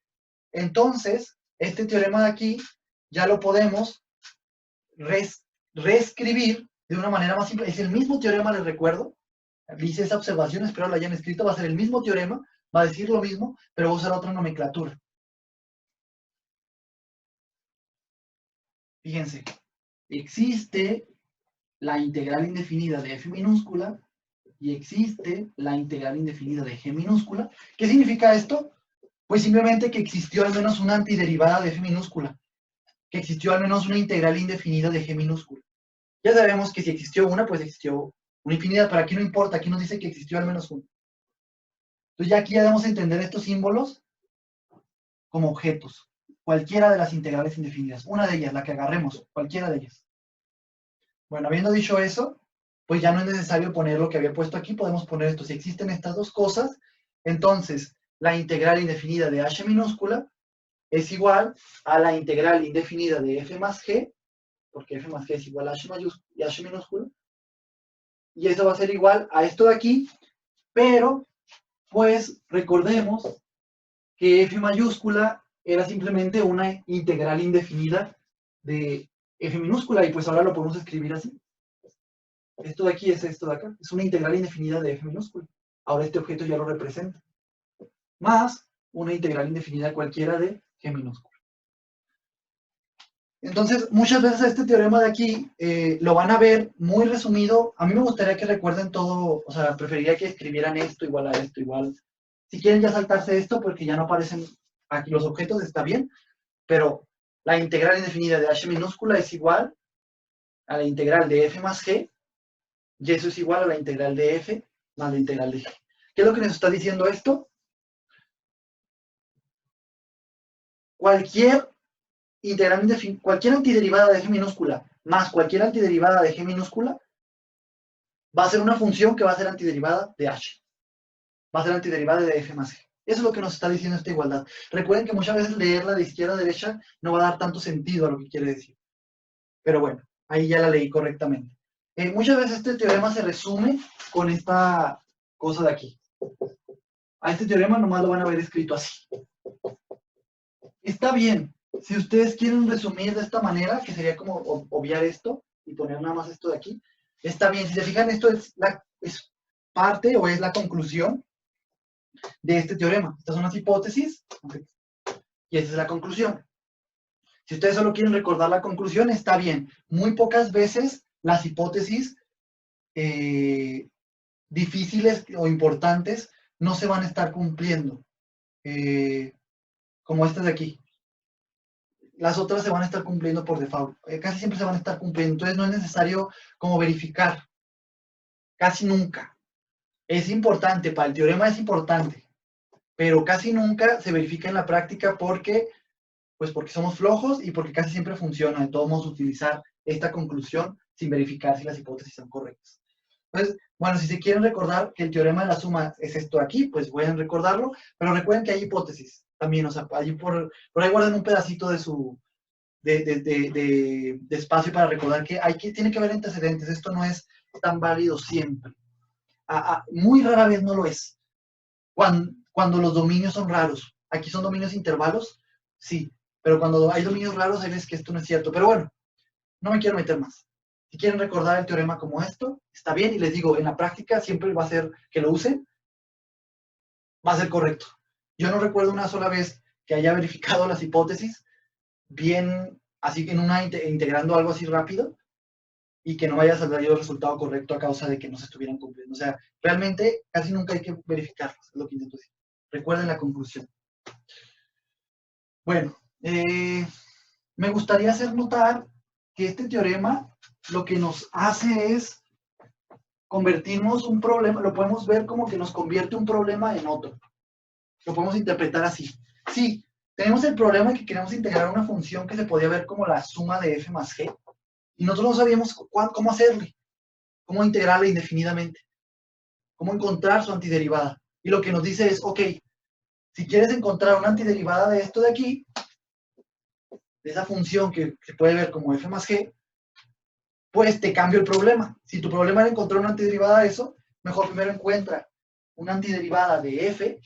S1: entonces, este teorema de aquí ya lo podemos reescribir de una manera más simple. Es el mismo teorema, les recuerdo. Hice esa observación, espero lo hayan escrito. Va a ser el mismo teorema, va a decir lo mismo, pero va a usar otra nomenclatura. Fíjense, existe la integral indefinida de f minúscula y existe la integral indefinida de g minúscula. ¿Qué significa esto? Pues simplemente que existió al menos una antiderivada de f minúscula, que existió al menos una integral indefinida de g minúscula. Ya sabemos que si existió una, pues existió una infinidad, pero aquí no importa, aquí nos dice que existió al menos una. Entonces ya aquí ya debemos entender estos símbolos como objetos, cualquiera de las integrales indefinidas, una de ellas, la que agarremos, cualquiera de ellas. Bueno, habiendo dicho eso, pues ya no es necesario poner lo que había puesto aquí, podemos poner esto. Si existen estas dos cosas, entonces la integral indefinida de h minúscula es igual a la integral indefinida de f más g, porque f más g es igual a h mayúscula y h minúscula, y esto va a ser igual a esto de aquí, pero pues recordemos que f mayúscula era simplemente una integral indefinida de f minúscula, y pues ahora lo podemos escribir así. Esto de aquí es esto de acá, es una integral indefinida de f minúscula. Ahora este objeto ya lo representa, más una integral indefinida cualquiera de g minúscula. Entonces, muchas veces este teorema de aquí lo van a ver muy resumido. A mí me gustaría que recuerden todo, o sea, preferiría que escribieran esto igual a esto igual. Si quieren ya saltarse esto porque ya no aparecen aquí los objetos, está bien, pero la integral indefinida de h minúscula es igual a la integral de f más g, y eso es igual a la integral de f más la integral de g. ¿Qué es lo que nos está diciendo esto? Cualquier cualquier antiderivada de f minúscula más cualquier antiderivada de g minúscula va a ser una función que va a ser antiderivada de h. Va a ser antiderivada de f más g. Eso es lo que nos está diciendo esta igualdad. Recuerden que muchas veces leerla de izquierda a derecha no va a dar tanto sentido a lo que quiere decir. Pero bueno, ahí ya la leí correctamente. Muchas veces este teorema se resume con esta cosa de aquí. A este teorema nomás lo van a ver escrito así. Está bien. Si ustedes quieren resumir de esta manera, que sería como obviar esto y poner nada más esto de aquí, está bien. Si se fijan, esto es parte o es la conclusión de este teorema. Estas son las hipótesis, y esta es la conclusión. Si ustedes solo quieren recordar la conclusión, está bien. Muy pocas veces las hipótesis difíciles o importantes no se van a estar cumpliendo, como estas de aquí. Las otras se van a estar cumpliendo por default. Casi siempre se van a estar cumpliendo. Entonces no es necesario como verificar. Casi nunca. Es importante, para el teorema es importante, pero casi nunca se verifica en la práctica porque somos flojos y porque casi siempre funciona de todos modos utilizar esta conclusión sin verificar si las hipótesis son correctas. Entonces, bueno, si se quieren recordar que el teorema de la suma es esto aquí, pues pueden recordarlo, pero recuerden que hay hipótesis también, o sea, allí por ahí guarden un pedacito de su de espacio para recordar que tiene que haber antecedentes. Esto no es tan válido siempre. Muy rara vez no lo es. Cuando los dominios son raros. Aquí son dominios intervalos, sí, pero cuando hay dominios raros, hay veces que esto no es cierto. Pero bueno, no me quiero meter más. Si quieren recordar el teorema como esto, está bien, y les digo, en la práctica siempre va a ser que lo usen, va a ser correcto. Yo no recuerdo una sola vez que haya verificado las hipótesis bien, así en una integrando algo así rápido, y que no me haya salido el resultado correcto a causa de que no se estuvieran cumpliendo. O sea, realmente casi nunca hay que verificarlos, es lo que intento decir. Recuerden la conclusión. Bueno, me gustaría hacer notar que este teorema lo que nos hace es convertirnos un problema, lo podemos ver como que nos convierte un problema en otro. Lo podemos interpretar así. Sí, tenemos el problema de que queremos integrar una función que se podía ver como la suma de f más g, y nosotros no sabíamos cómo hacerle, cómo integrarla indefinidamente, cómo encontrar su antiderivada. Y lo que nos dice es, ok, si quieres encontrar una antiderivada de esto de aquí, de esa función que se puede ver como f más g, pues te cambio el problema. Si tu problema era encontrar una antiderivada de eso, mejor primero encuentra una antiderivada de f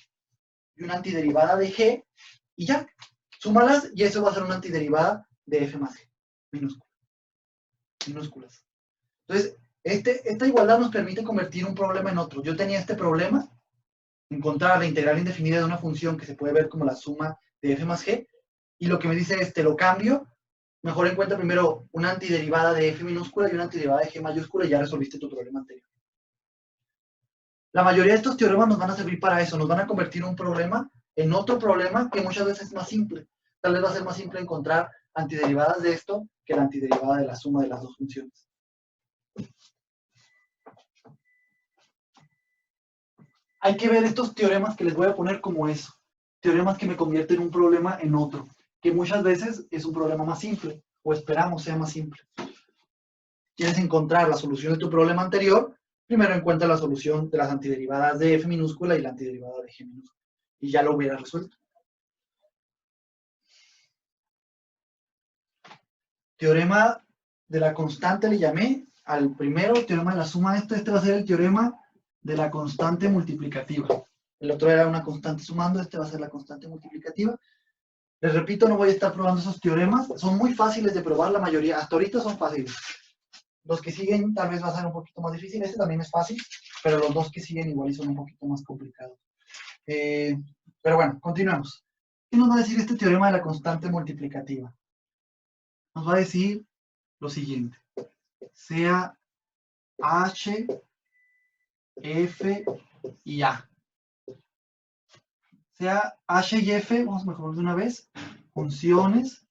S1: y una antiderivada de g, y ya, súmalas y eso va a ser una antiderivada de f más g, minúsculas. Entonces, esta igualdad nos permite convertir un problema en otro. Yo tenía este problema, encontrar la integral indefinida de una función que se puede ver como la suma de f más g, y lo que me dice es, te lo cambio, mejor encuentra primero una antiderivada de f minúscula y una antiderivada de g mayúscula y ya resolviste tu problema anterior. La mayoría de estos teoremas nos van a servir para eso, nos van a convertir un problema en otro problema que muchas veces es más simple. Tal vez va a ser más simple encontrar antiderivadas de esto que la antiderivada de la suma de las dos funciones. Hay que ver estos teoremas que les voy a poner como eso. Teoremas que me convierten un problema en otro, que muchas veces es un problema más simple, o esperamos sea más simple. Quieres encontrar la solución de tu problema anterior, primero encuentra la solución de las antiderivadas de f minúscula y la antiderivada de g minúscula. Y ya lo hubieras resuelto. Teorema de la constante le llamé al primero, teorema de la suma de este va a ser el teorema de la constante multiplicativa. El otro era una constante sumando, este va a ser la constante multiplicativa. Les repito, no voy a estar probando esos teoremas, son muy fáciles de probar, la mayoría, hasta ahorita son fáciles. Los que siguen tal vez va a ser un poquito más difícil, este también es fácil, pero los dos que siguen igual son un poquito más complicados. Pero bueno, continuemos. ¿Qué nos va a decir este teorema de la constante multiplicativa? Nos va a decir lo siguiente, sea H, F y A. Sea H y F, vamos a mejorar de una vez, funciones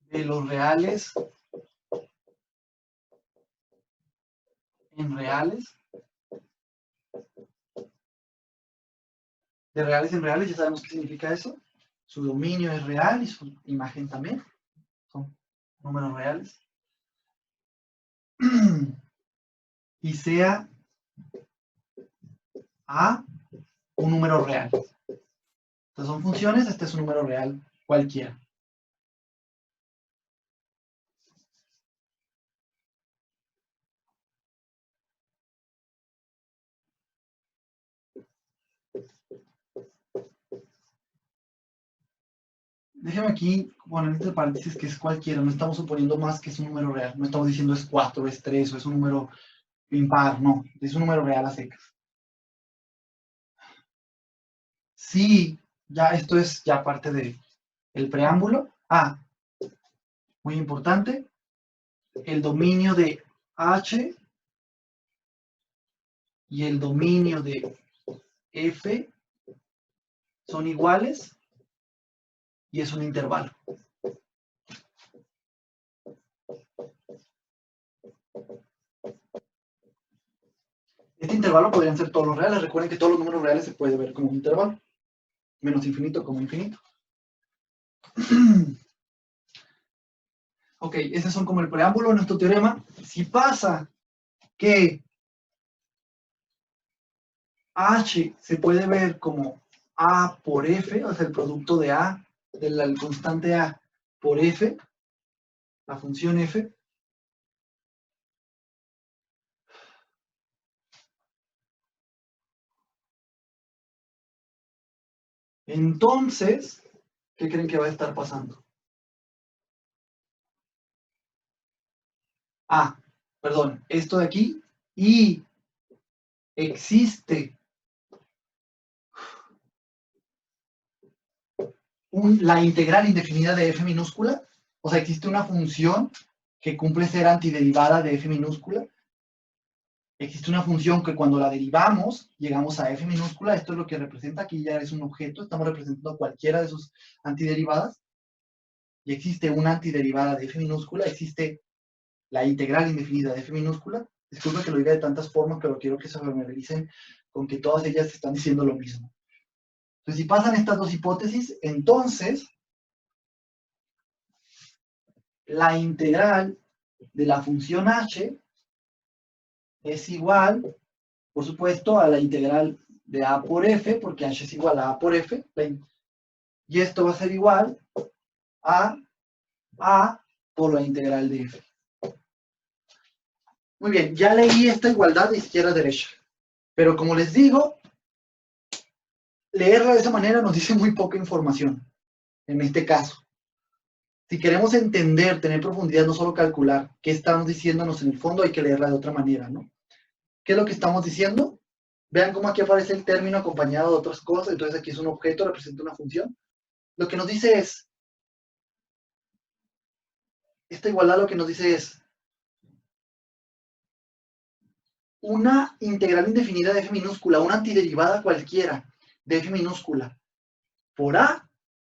S1: de los reales en reales, de reales en reales, ya sabemos qué significa eso. Su dominio es real y su imagen también, son números reales. Y sea A un número real. Entonces son funciones, este es un número real cualquiera. Déjame aquí poner entre paréntesis que es cualquiera, no estamos suponiendo más que es un número real, no estamos diciendo es 4, es 3 o es un número impar, no, es un número real a secas. Sí, ya esto es ya parte del preámbulo. Muy importante, el dominio de H y el dominio de F son iguales y es un intervalo. Este intervalo podrían ser todos los reales. Recuerden que todos los números reales se puede ver como un intervalo. Menos infinito como infinito. Ok, esos son como el preámbulo de nuestro teorema. Si pasa que H se puede ver como A por F, o sea, el producto de A, de la constante A por F, la función F, Entonces, ¿qué creen que va a estar pasando? Ah, perdón, esto de aquí, y existe la integral indefinida de f minúscula, o sea, existe una función que cumple ser antiderivada de f minúscula, existe una función que cuando la derivamos llegamos a f minúscula, esto es lo que representa, aquí ya es un objeto, estamos representando cualquiera de sus antiderivadas, y existe una antiderivada de f minúscula, existe la integral indefinida de f minúscula. Disculpen que lo diga de tantas formas, pero quiero que se familiaricen con que todas ellas están diciendo lo mismo. Entonces, si pasan estas dos hipótesis, entonces la integral de la función h es igual, por supuesto, a la integral de a por f, porque h es igual a por f, y esto va a ser igual a por la integral de f. Muy bien, ya leí esta igualdad de izquierda a derecha, pero como les digo, leerla de esa manera nos dice muy poca información, en este caso. Si queremos entender, tener profundidad, no solo calcular qué estamos diciéndonos en el fondo, hay que leerla de otra manera, ¿no? ¿Qué es lo que estamos diciendo? Vean cómo aquí aparece el término acompañado de otras cosas, entonces aquí es un objeto, representa una función. Lo que nos dice es, esta igualdad lo que nos dice es, una integral indefinida de f minúscula, una antiderivada cualquiera de f minúscula por a,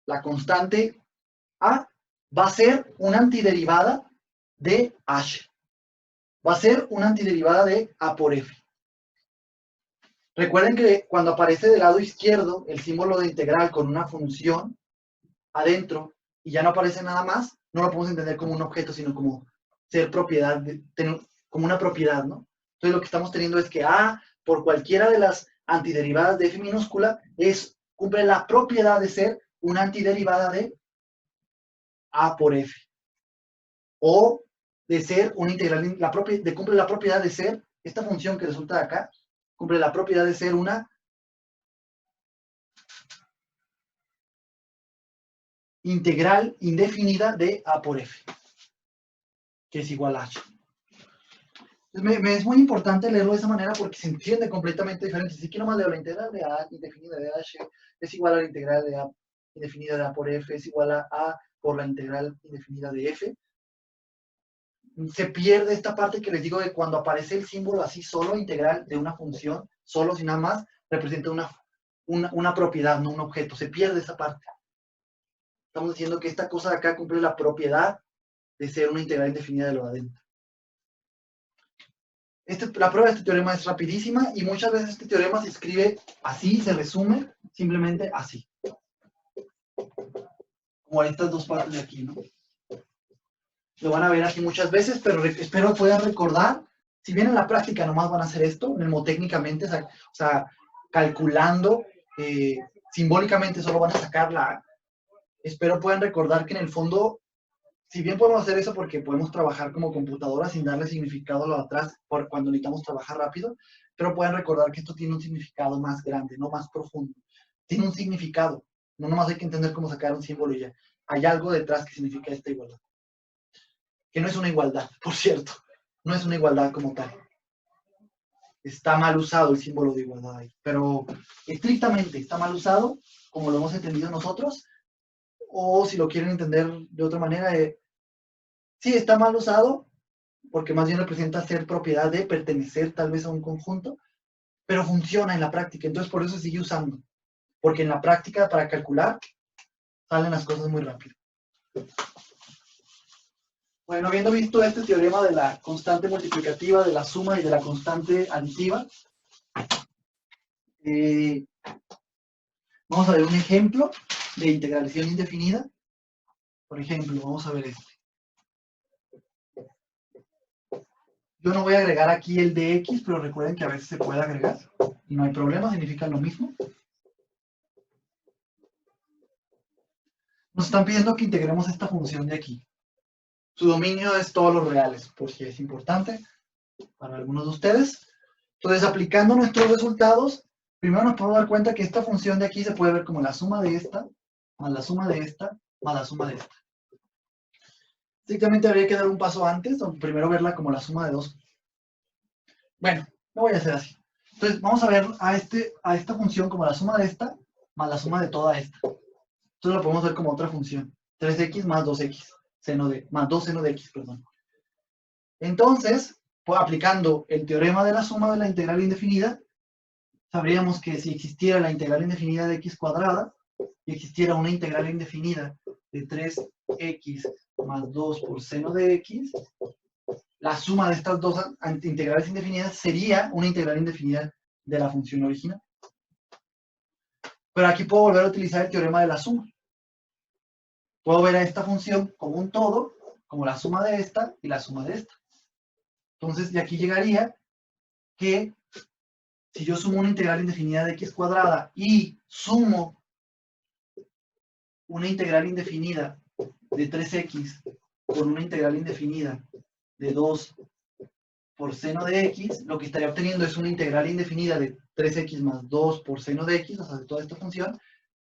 S1: la constante a, va a ser una antiderivada de h. Va a ser una antiderivada de a por f. Recuerden que cuando aparece del lado izquierdo el símbolo de integral con una función adentro y ya no aparece nada más, no lo podemos entender como un objeto, sino como ser propiedad, como una propiedad, ¿no? Entonces lo que estamos teniendo es que a por cualquiera de las antiderivadas de f minúscula cumple la propiedad de ser una antiderivada de a por f. O de ser una integral, cumple la propiedad de ser, esta función que resulta de acá, cumple la propiedad de ser una integral indefinida de a por f, que es igual a h. Es muy importante leerlo de esa manera porque se entiende completamente diferente. Si quiero más leo la integral de a indefinida de h es igual a la integral de a indefinida de a por f, es igual a por la integral indefinida de f. Se pierde esta parte que les digo de cuando aparece el símbolo así solo integral de una función, solo sin nada más, representa una propiedad, no un objeto. Se pierde esa parte. Estamos diciendo que esta cosa de acá cumple la propiedad de ser una integral indefinida de lo de adentro. La prueba de este teorema es rapidísima y muchas veces este teorema se escribe así, se resume simplemente así. Como estas dos partes de aquí, ¿no? Lo van a ver aquí muchas veces, pero espero puedan recordar. Si bien en la práctica nomás van a hacer esto, mnemotécnicamente, o sea calculando, simbólicamente solo van a sacar la A. Espero puedan recordar que en el fondo, si bien podemos hacer eso porque podemos trabajar como computadora sin darle significado a lo de atrás cuando necesitamos trabajar rápido, pero pueden recordar que esto tiene un significado más grande, no más profundo. Tiene un significado. No nomás hay que entender cómo sacar un símbolo y ya. Hay algo detrás que significa esta igualdad. Que no es una igualdad, por cierto. No es una igualdad como tal. Está mal usado el símbolo de igualdad ahí. Pero estrictamente está mal usado, como lo hemos entendido nosotros, o si lo quieren entender de otra manera, sí, está mal usado, porque más bien representa ser propiedad de pertenecer tal vez a un conjunto, pero funciona en la práctica, entonces por eso se sigue usando, porque en la práctica para calcular salen las cosas muy rápido. Bueno, habiendo visto este teorema de la constante multiplicativa, de la suma y de la constante aditiva, vamos a ver un ejemplo de integralización indefinida. Por ejemplo, vamos a ver este. Yo no voy a agregar aquí el de x, pero recuerden que a veces se puede agregar y no hay problema, significa lo mismo. Nos están pidiendo que integremos esta función de aquí. Su dominio es todos los reales, por si es importante para algunos de ustedes. Entonces, aplicando nuestros resultados, primero nos podemos dar cuenta que esta función de aquí se puede ver como la suma de esta, más la suma de esta, más la suma de esta. Estrictamente habría que dar un paso antes, o primero verla como la suma de dos. Bueno, lo voy a hacer así. Entonces, vamos a ver a esta función como la suma de esta, más la suma de toda esta. Entonces lo podemos ver como otra función. 3x más 2x, más 2 seno de x, perdón. Entonces, pues, aplicando el teorema de la suma de la integral indefinida, sabríamos que si existiera la integral indefinida de x cuadrada y existiera una integral indefinida de 3x más 2 por seno de x, la suma de estas dos integrales indefinidas sería una integral indefinida de la función original. Pero aquí puedo volver a utilizar el teorema de la suma. Puedo ver a esta función como un todo, como la suma de esta y la suma de esta. Entonces, de aquí llegaría que si yo sumo una integral indefinida de x cuadrada y sumo una integral indefinida de 3x con una integral indefinida de 2 por seno de x, lo que estaría obteniendo es una integral indefinida de 3x más 2 por seno de x, o sea, de toda esta función.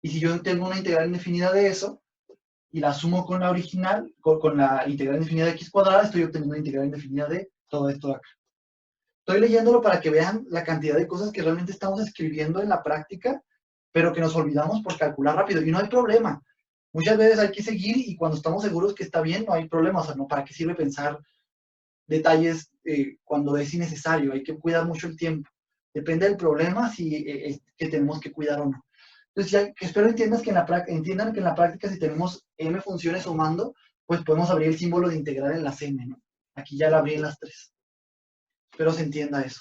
S1: Y si yo tengo una integral indefinida de eso, y la sumo con la original, con la integral indefinida de x cuadrada, estoy obteniendo una integral indefinida de todo esto de acá. Estoy leyéndolo para que vean la cantidad de cosas que realmente estamos escribiendo en la práctica, pero que nos olvidamos por calcular rápido. Y no hay problema. Muchas veces hay que seguir y cuando estamos seguros que está bien, no hay problema. O sea, ¿no? ¿Para qué sirve pensar detalles cuando es innecesario? Hay que cuidar mucho el tiempo. Depende del problema si que tenemos que cuidar o no. Entonces, ya, espero entiendan que en la práctica, si tenemos m funciones sumando, pues podemos abrir el símbolo de integral en las m, ¿no? Aquí ya la abrí en las 3. Espero se entienda eso.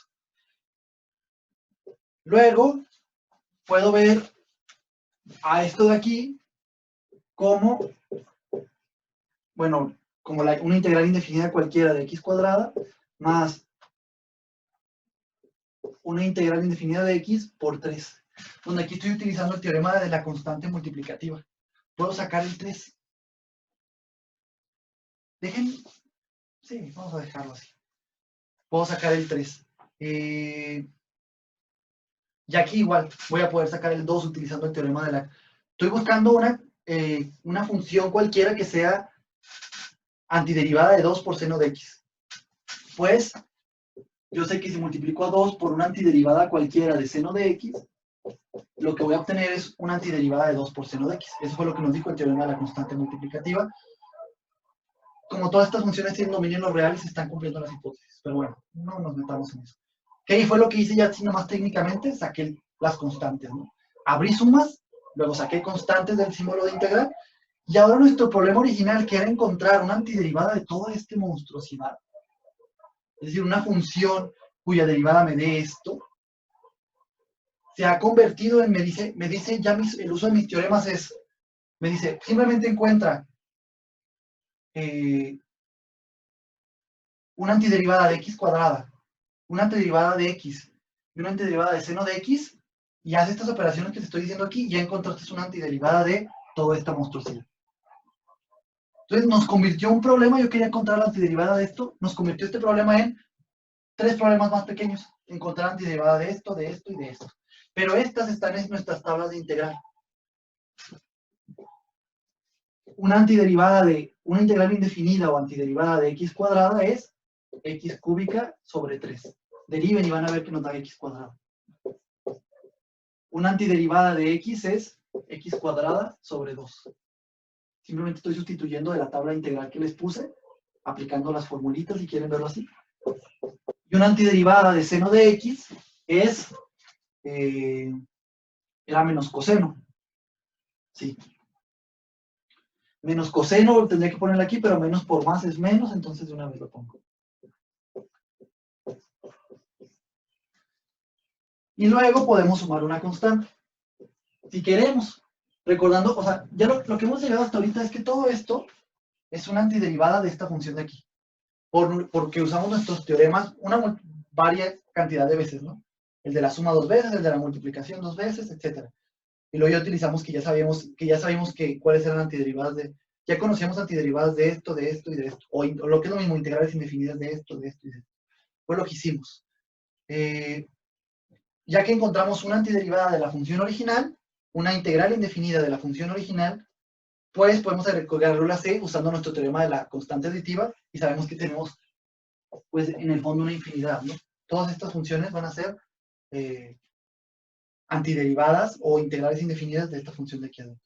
S1: Luego, puedo ver a esto de aquí como, bueno, como una integral indefinida cualquiera de x cuadrada más una integral indefinida de x por 3. Donde aquí estoy utilizando el teorema de la constante multiplicativa. Puedo sacar el 3. Sí, vamos a dejarlo así. Puedo sacar el 3. Y aquí igual voy a poder sacar el 2 utilizando el teorema de la... Estoy buscando una función cualquiera que sea antiderivada de 2 por seno de x. Pues yo sé que si multiplico a 2 por una antiderivada cualquiera de seno de x, lo que voy a obtener es una antiderivada de 2 por seno de x. Eso fue lo que nos dijo el teorema de la constante multiplicativa. Como todas estas funciones tienen dominio en los reales, se están cumpliendo las hipótesis. Pero bueno, no nos metamos en eso. ¿Qué fue lo que hice ya así nomás técnicamente? Saqué las constantes, ¿no? Abrí sumas, luego saqué constantes del símbolo de integral, y ahora nuestro problema original, que era encontrar una antiderivada de toda esta monstruosidad, es decir, una función cuya derivada me dé esto, se ha convertido en, me dice ya el uso de mis teoremas es, me dice, simplemente encuentra una antiderivada de x cuadrada, una antiderivada de x y una antiderivada de seno de x, y hace estas operaciones que te estoy diciendo aquí, ya encontraste una antiderivada de toda esta monstruosidad. Entonces nos convirtió un problema, yo quería encontrar la antiderivada de esto, nos convirtió este problema en 3 problemas más pequeños, encontrar antiderivada de esto y de esto. Pero estas están en nuestras tablas de integral. Una antiderivada de una integral indefinida o antiderivada de x cuadrada es x cúbica sobre 3. Deriven y van a ver que nos da x cuadrada. Una antiderivada de x es x cuadrada sobre 2. Simplemente estoy sustituyendo de la tabla integral que les puse, aplicando las formulitas si quieren verlo así. Y una antiderivada de seno de x es, era menos coseno. Sí. Menos coseno, tendría que ponerlo aquí, pero menos por más es menos, entonces de una vez lo pongo. Y luego podemos sumar una constante. Si queremos, recordando, o sea, ya lo que hemos llegado hasta ahorita es que todo esto es una antiderivada de esta función de aquí. Porque usamos nuestros teoremas una varia cantidad de veces, ¿no? El de la suma 2 veces, el de la multiplicación 2 veces, etc. Y luego ya utilizamos que ya sabíamos que cuáles eran antiderivadas de... Ya conocíamos antiderivadas de esto y de esto. O lo que es lo mismo, integrales indefinidas de esto y de esto. Fue lo que hicimos. ya que encontramos una antiderivada de la función original, una integral indefinida de la función original, pues podemos recurrir a C usando nuestro teorema de la constante aditiva y sabemos que tenemos, pues, en el fondo una infinidad, ¿no? Todas estas funciones van a ser antiderivadas o integrales indefinidas de esta función de aquí adentro.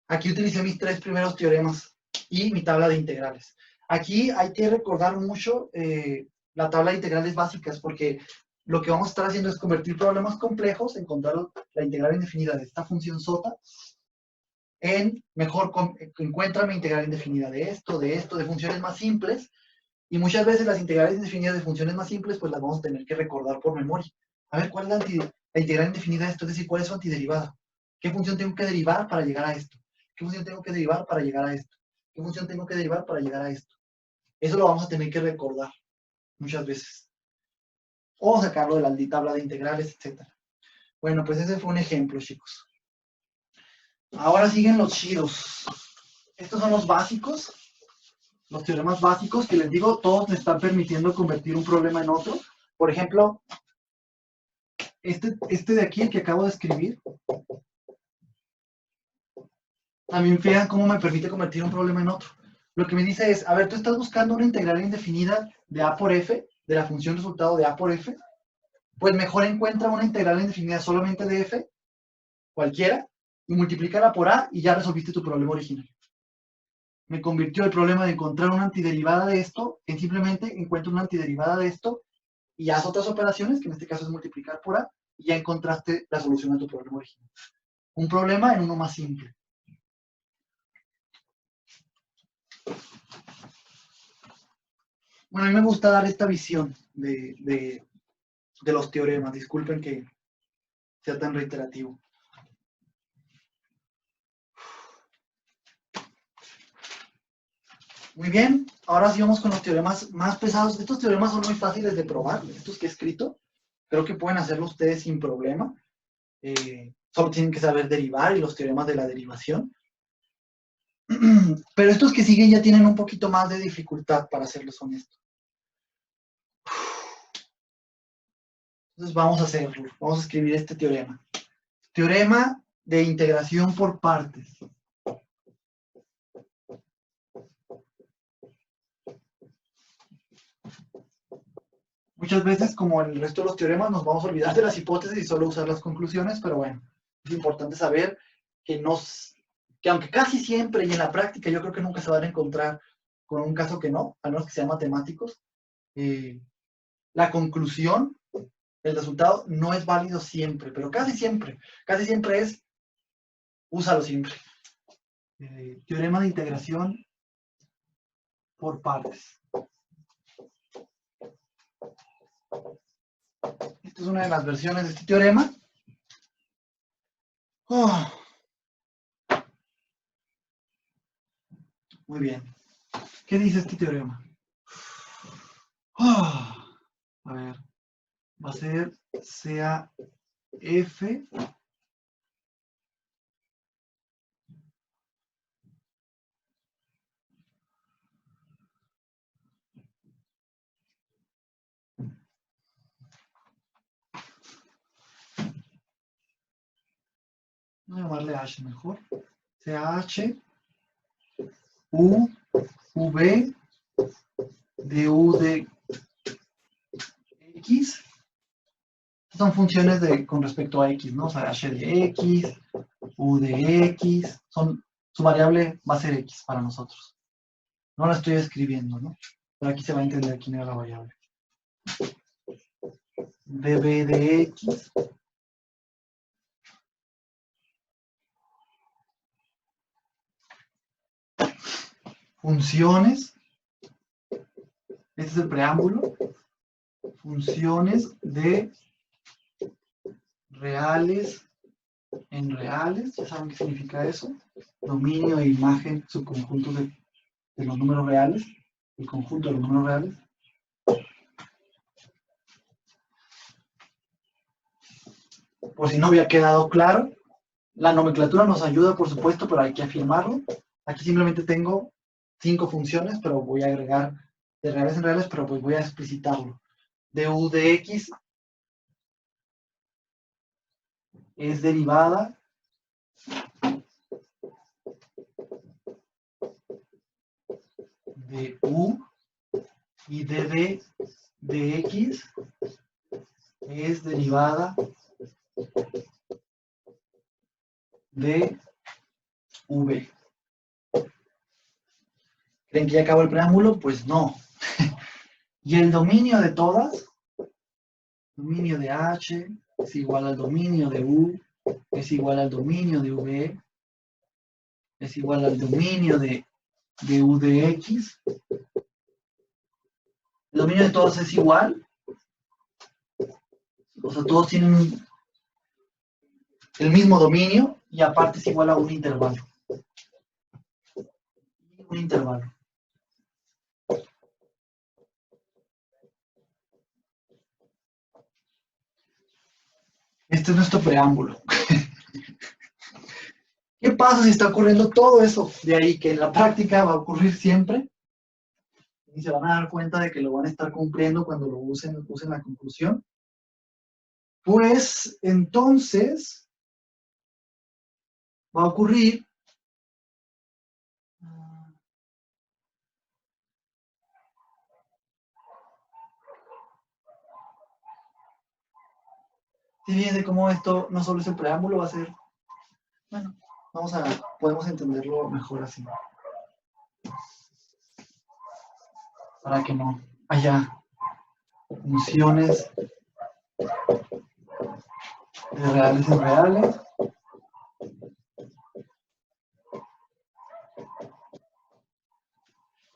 S1: Aquí utilicé mis 3 primeros teoremas y mi tabla de integrales. Aquí hay que recordar mucho la tabla de integrales básicas, porque lo que vamos a estar haciendo es convertir problemas complejos, encontrar la integral indefinida de esta función sota, en mejor encuentra mi integral indefinida de funciones más simples, y muchas veces las integrales indefinidas de funciones más simples, pues las vamos a tener que recordar por memoria. A ver, ¿cuál es la integral indefinida de esto? Es decir, ¿cuál es su antiderivada? ¿Qué función tengo que derivar para llegar a esto? ¿Qué función tengo que derivar para llegar a esto? ¿Qué función tengo que derivar para llegar a esto? Eso lo vamos a tener que recordar muchas veces. O sacarlo de la tabla de integrales, etc. Bueno, pues ese fue un ejemplo, chicos. Ahora siguen los chidos. Estos son los básicos, los teoremas básicos que les digo, todos me están permitiendo convertir un problema en otro. Por ejemplo, este de aquí, el que acabo de escribir, también vean cómo me permite convertir un problema en otro. Lo que me dice es, a ver, tú estás buscando una integral indefinida de A por F, de la función resultado de A por F, pues mejor encuentra una integral indefinida solamente de F, cualquiera, y multiplícala por A y ya resolviste tu problema original. Me convirtió el problema de encontrar una antiderivada de esto en simplemente encuentro una antiderivada de esto y haz otras operaciones, que en este caso es multiplicar por A, y ya encontraste la solución a tu problema original. Un problema en uno más simple. Bueno, a mí me gusta dar esta visión de los teoremas. Disculpen que sea tan reiterativo. Muy bien, ahora sí vamos con los teoremas más pesados. Estos teoremas son muy fáciles de probar, estos que he escrito. Creo que pueden hacerlo ustedes sin problema. Solo tienen que saber derivar y los teoremas de la derivación. Pero estos que siguen ya tienen un poquito más de dificultad, para serles honestos. Entonces vamos a hacerlo. Vamos a escribir este teorema. Teorema de integración por partes. Muchas veces, como en el resto de los teoremas, nos vamos a olvidar de las hipótesis y solo usar las conclusiones, pero bueno, es importante saber que aunque casi siempre y en la práctica yo creo que nunca se van a encontrar con un caso que no, a menos que sean matemáticos, la conclusión, el resultado no es válido siempre, pero casi siempre es, úsalo siempre. Teorema de integración por partes. Esta es una de las versiones de este teorema. Muy bien. ¿Qué dice este teorema? A ver, va a ser sea F voy a llamarle H mejor. Sea H U V de U de X. Son funciones con respecto a X, ¿no? O sea, H de X, U de X, su variable va a ser X para nosotros. No la estoy escribiendo, ¿no? Pero aquí se va a entender quién era la variable. dB de X. Funciones. Este es el preámbulo. Funciones de reales en reales. Ya saben qué significa eso. Dominio e imagen, subconjuntos de los números reales. El conjunto de los números reales. Por si no había quedado claro, la nomenclatura nos ayuda, por supuesto, pero hay que afirmarlo. Aquí simplemente tengo 5 funciones, pero voy a agregar de reales en reales, pero pues voy a explicitarlo. De U de X es derivada de U y dB de X es derivada de V. ¿Creen que ya acabó el preámbulo? Pues no. Y el dominio de todas, dominio de H es igual al dominio de U, es igual al dominio de V, es igual al dominio de U de X. El dominio de todas es igual. O sea, todos tienen el mismo dominio y aparte es igual a un intervalo. Un intervalo. Este es nuestro preámbulo. ¿Qué pasa si está ocurriendo todo eso de ahí, que en la práctica va a ocurrir siempre? Y se van a dar cuenta de que lo van a estar cumpliendo cuando lo usen la conclusión. Pues entonces va a ocurrir si fíjense cómo esto no solo es el preámbulo, va a ser, bueno, podemos entenderlo mejor así. Para que no haya funciones de reales en reales.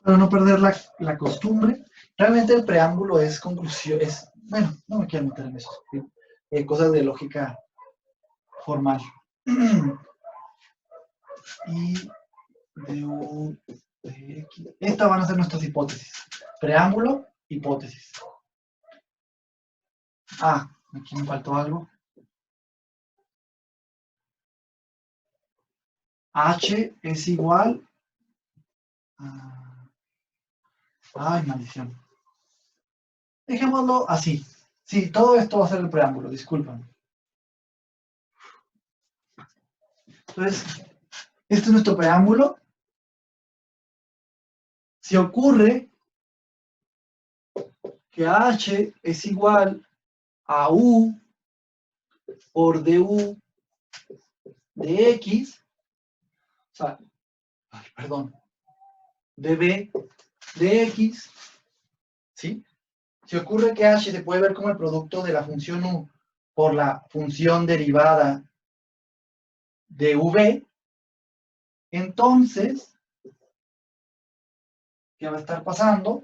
S1: Para no perder la costumbre. Realmente el preámbulo es conclusión, bueno, no me quiero meter en eso. Cosas de lógica formal. Y de U de X. Estas van a ser nuestras hipótesis. Preámbulo, hipótesis. Ah, aquí me faltó algo. H es igual a... Ay, maldición. Dejémoslo así. Sí, todo esto va a ser el preámbulo, disculpen. Entonces, este es nuestro preámbulo. Si ocurre que H es igual a U por du de X, o sea, perdón, dB de X, ¿sí? Si ocurre que H se puede ver como el producto de la función U por la función derivada de V, entonces, ¿qué va a estar pasando?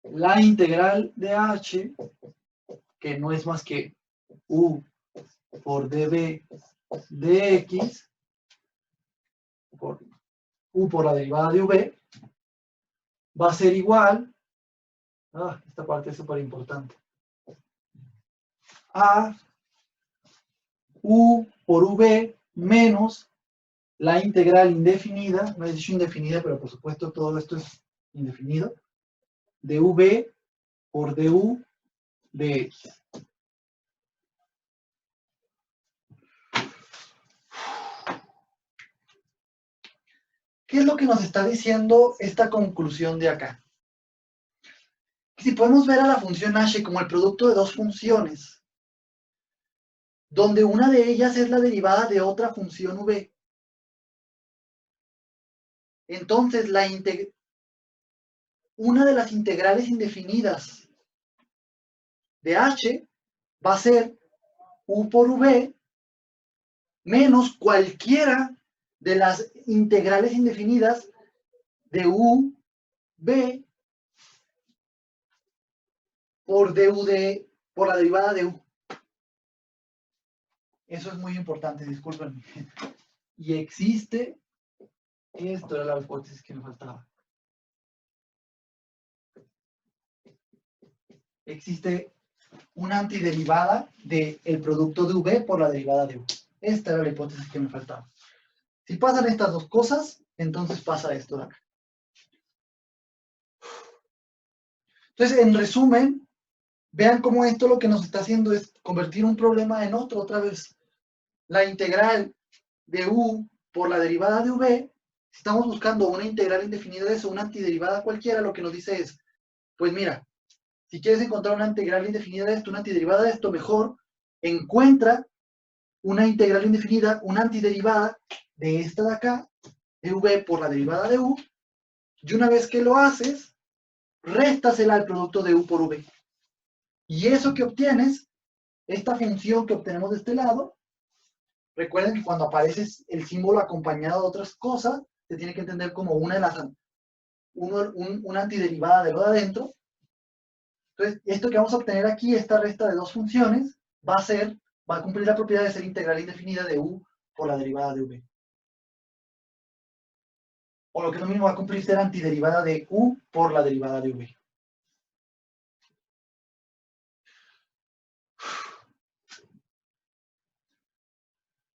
S1: La integral de H, que no es más que U por dB de X, por U por la derivada de V, va a ser igual, esta parte es súper importante, a U por V menos la integral indefinida, no he dicho indefinida, pero por supuesto todo esto es indefinido, de V por du de X. ¿Qué es lo que nos está diciendo esta conclusión de acá? Si podemos ver a la función h como el producto de dos funciones, donde una de ellas es la derivada de otra función v, entonces una de las integrales indefinidas de h va a ser u por v menos cualquiera de las integrales indefinidas de u v por por la derivada de u. Eso es muy importante, discúlpenme. Y existe, esto era la hipótesis que me faltaba. Existe una antiderivada del producto de v por la derivada de u. Esta era la hipótesis que me faltaba. Si pasan estas dos cosas, entonces pasa esto de acá. Entonces, en resumen, Vean cómo esto lo que nos está haciendo es convertir un problema en otro otra vez. La integral de u por la derivada de v, si estamos buscando una integral indefinida de eso, una antiderivada cualquiera, lo que nos dice es, pues mira, si quieres encontrar una integral indefinida de esto, una antiderivada de esto, mejor encuentra una integral indefinida, una antiderivada de esta de acá, de v por la derivada de u, y una vez que lo haces, réstasela al producto de u por v. Y eso que obtienes, esta función que obtenemos de este lado, recuerden que cuando aparece el símbolo acompañado de otras cosas, se tiene que entender como una de las una antiderivada de lo de adentro. Entonces, esto que vamos a obtener aquí, esta resta de dos funciones, va a cumplir la propiedad de ser integral indefinida de u por la derivada de v. O lo que es lo mismo, va a cumplir ser antiderivada de u por la derivada de v.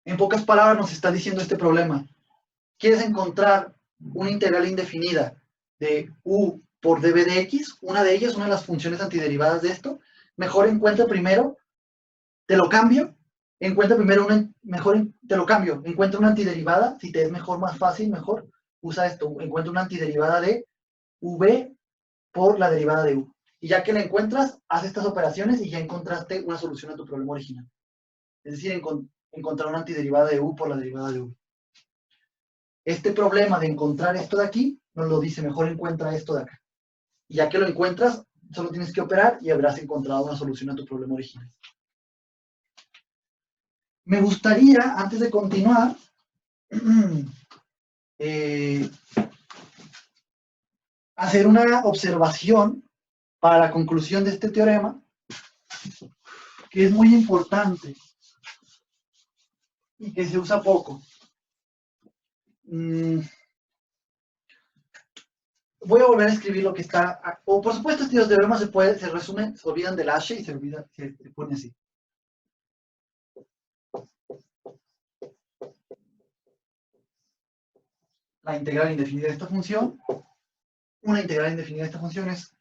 S1: En pocas palabras nos está diciendo este problema. ¿Quieres encontrar una integral indefinida de u por dv de x? Una de ellas, una de las funciones antiderivadas de esto. Mejor encuentra primero, te lo cambio, encuentra primero te lo cambio, encuentra una antiderivada, si te es mejor, más fácil, mejor, usa esto, encuentra una antiderivada de v por la derivada de u. Y ya que la encuentras, haz estas operaciones y ya encontraste una solución a tu problema original. Es decir, encontrar una antiderivada de u por la derivada de v. Este problema de encontrar esto de aquí, nos lo dice, mejor encuentra esto de acá. Y ya que lo encuentras, solo tienes que operar y habrás encontrado una solución a tu problema original. Me gustaría, antes de continuar, hacer una observación para la conclusión de este teorema, que es muy importante y que se usa poco. Voy a volver a escribir lo que está, o por supuesto este teorema se resume, se olvidan del H y se pone así. La integral indefinida de esta función, una integral indefinida de esta función es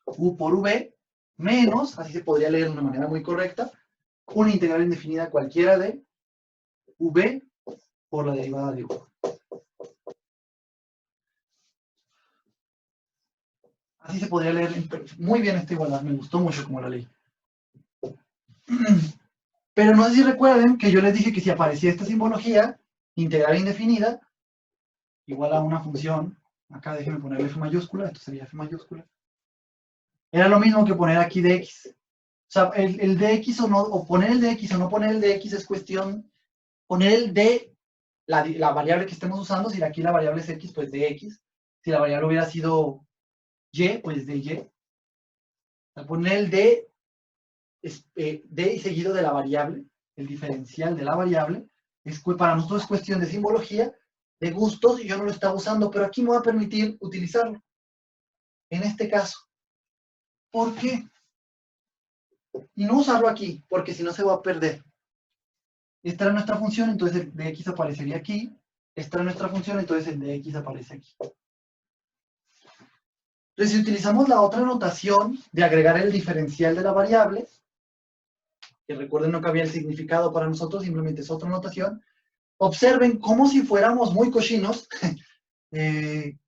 S1: u por v menos, así se podría leer de una manera muy correcta, una integral indefinida cualquiera de v por la derivada de u. Así se podría leer muy bien esta igualdad, me gustó mucho como la leí. Pero no sé si recuerden que yo les dije que si aparecía esta simbología, integral indefinida, igual a una función, acá déjenme ponerle f mayúscula, esto sería f mayúscula, era lo mismo que poner aquí dx. O sea, el dx o no, o poner el dx o no poner el dx es cuestión, poner el d, la variable que estemos usando, si aquí la variable es x, pues dx, si la variable hubiera sido y, pues dy. O sea, poner el d, d y seguido de la variable, el diferencial de la variable, para nosotros es cuestión de simbología, de gustos, y yo no lo estaba usando, pero aquí me va a permitir utilizarlo. En este caso. ¿Por qué? Y no usarlo aquí, porque si no se va a perder. Esta era nuestra función, entonces el dx aparecería aquí. Esta era nuestra función, entonces el dx aparece aquí. Entonces, si utilizamos la otra notación de agregar el diferencial de la variable, que recuerden no cabía el significado para nosotros, simplemente es otra notación, observen como si fuéramos muy cochinos,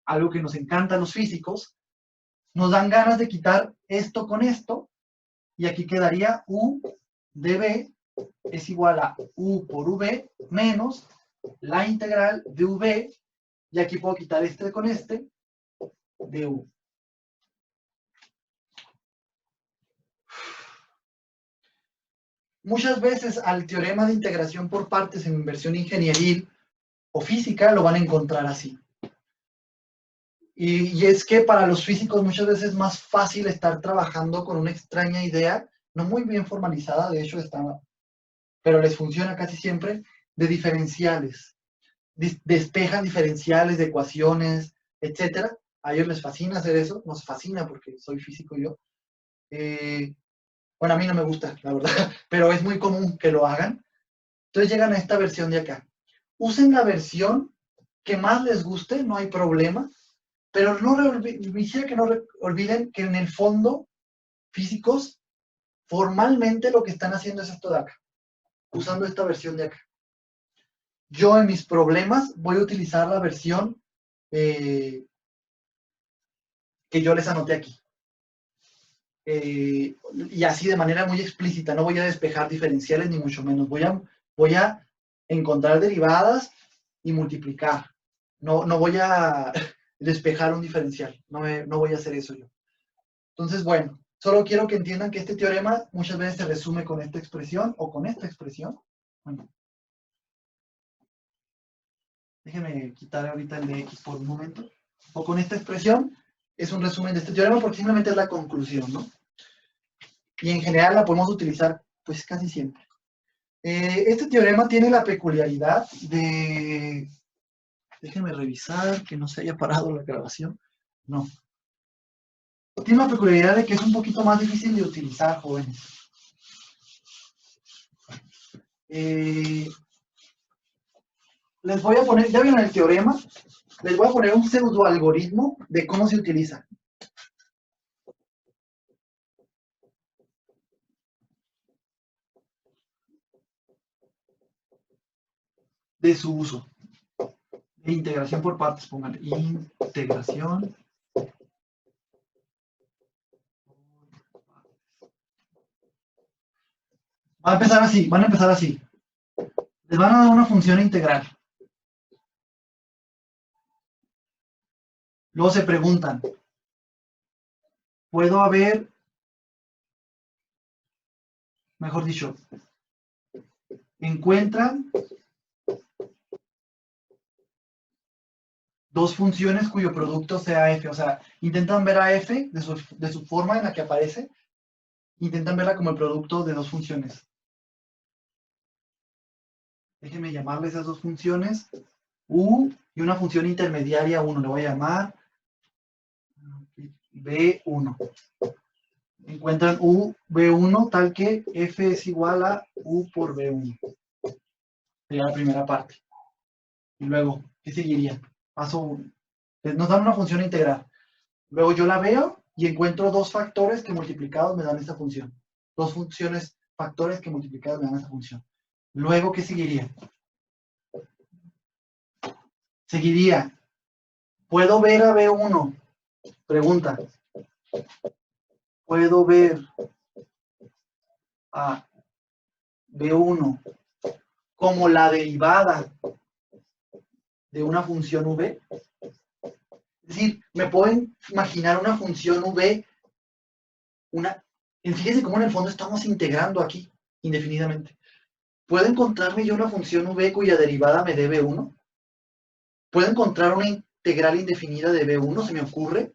S1: algo que nos encanta a los físicos, nos dan ganas de quitar esto con esto, y aquí quedaría u de v es igual a u por v menos la integral de v, y aquí puedo quitar este con este, de u. Muchas veces al teorema de integración por partes en versión ingenieril o física lo van a encontrar así. Y es que para los físicos muchas veces es más fácil estar trabajando con una extraña idea, no muy bien formalizada, de hecho está, pero les funciona casi siempre, de diferenciales. Despejan diferenciales de ecuaciones, etcétera. A ellos les fascina hacer eso, nos fascina porque soy físico yo. Bueno, a mí no me gusta, la verdad, pero es muy común que lo hagan. Entonces llegan a esta versión de acá. Usen la versión que más les guste, no hay problema, pero no quisiera que no olviden que en el fondo físicos, formalmente lo que están haciendo es esto de acá, usando esta versión de acá. Yo en mis problemas voy a utilizar la versión que yo les anoté aquí. Y así de manera muy explícita, no voy a despejar diferenciales ni mucho menos. Voy a encontrar derivadas y multiplicar. No voy a despejar un diferencial. No voy a hacer eso yo. Entonces, bueno, solo quiero que entiendan que este teorema muchas veces se resume con esta expresión o con esta expresión. Bueno, déjenme quitar ahorita el de X por un momento. O con esta expresión es un resumen de este teorema porque simplemente es la conclusión, ¿no? Y en general la podemos utilizar pues casi siempre. Este teorema tiene la peculiaridad de... Déjenme revisar que no se haya parado la grabación. No. Tiene la peculiaridad de que es un poquito más difícil de utilizar, jóvenes. Les voy a poner, ya vieron el teorema, les voy a poner un pseudo algoritmo de cómo se utiliza. De su uso. De integración por partes, pónganle. Integración. Va a empezar así, van a empezar así. Les van a dar una función integral. Luego se preguntan, ¿puedo haber, mejor dicho, encuentran dos funciones cuyo producto sea f? O sea, intentan ver a f de su forma en la que aparece, intentan verla como el producto de dos funciones. Déjenme llamarle esas dos funciones, u y una función intermediaria 1, le voy a llamar b1. Encuentran u b1 tal que f es igual a u por b1. Sería la primera parte. Y luego, ¿qué seguiría? Paso 1. Nos dan una función integral. Luego yo la veo y encuentro dos factores que multiplicados me dan esta función. Dos funciones, factores que multiplicados me dan esta función. Luego, ¿qué seguiría? Seguiría, ¿puedo ver a B1? Pregunta. ¿Puedo ver a B1 como la derivada de una función V? Es decir, me puedo imaginar una función V, fíjense cómo en el fondo estamos integrando aquí indefinidamente. ¿Puedo encontrarme yo una función V cuya derivada me dé B1? ¿Puedo encontrar una integral indefinida de B1? ¿Se me ocurre?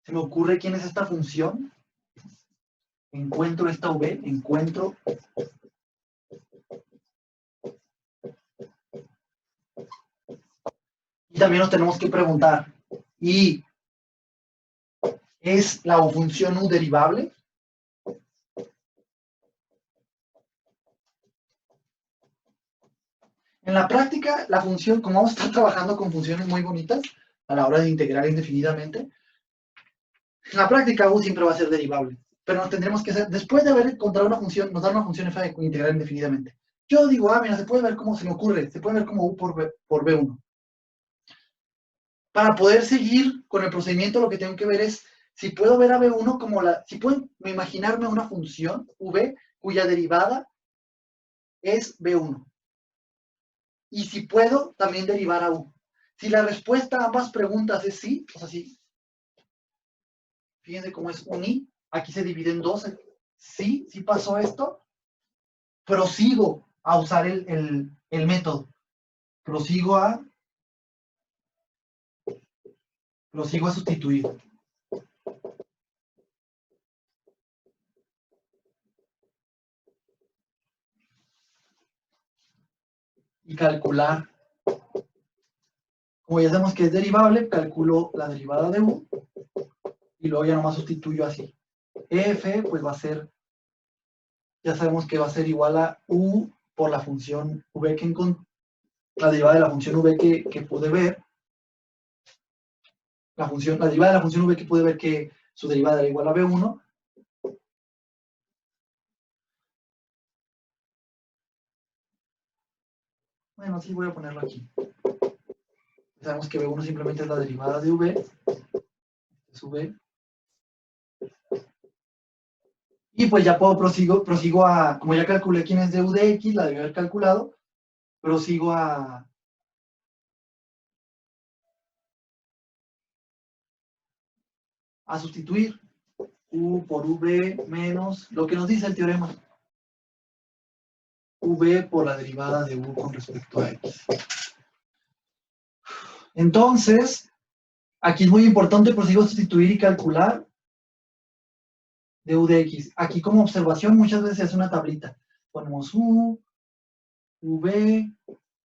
S1: ¿Se me ocurre quién es esta función? Encuentro esta V, encuentro... Y también nos tenemos que preguntar, ¿y es la función U derivable? En la práctica, la función, como vamos a estar trabajando con funciones muy bonitas a la hora de integrar indefinidamente, en la práctica U siempre va a ser derivable, pero nos tendremos que hacer, después de haber encontrado una función, nos da una función f de integrar indefinidamente. Yo digo, mira, se puede ver cómo se me ocurre, se puede ver como U por B1. Para poder seguir con el procedimiento, lo que tengo que ver es si puedo ver a B1 como si puedo imaginarme una función V cuya derivada es B1. Y si puedo, también derivar a U. Si la respuesta a ambas preguntas es sí, o sea, sí. Fíjense cómo es un i, aquí se divide en dos. Sí pasó esto, prosigo a usar el método. Prosigo a sustituir. Y calcular. Como ya sabemos que es derivable, calculo la derivada de U y luego ya nomás sustituyo así. F pues va a ser, ya sabemos que va a ser igual a U por la función V que encontré, la derivada de la función V que pude ver, la derivada de la función v, que pude ver que su derivada era igual a b1. Bueno, sí, voy a ponerlo aquí. Sabemos que b1 simplemente es la derivada de v, es v. Y pues ya prosigo a, como ya calculé quién es de u de x, la debí haber calculado, prosigo a sustituir u por v menos lo que nos dice el teorema. V por la derivada de u con respecto a x. Entonces, aquí es muy importante, prosigo a sustituir y calcular de u de x. Aquí como observación muchas veces se hace una tablita. Ponemos u, v,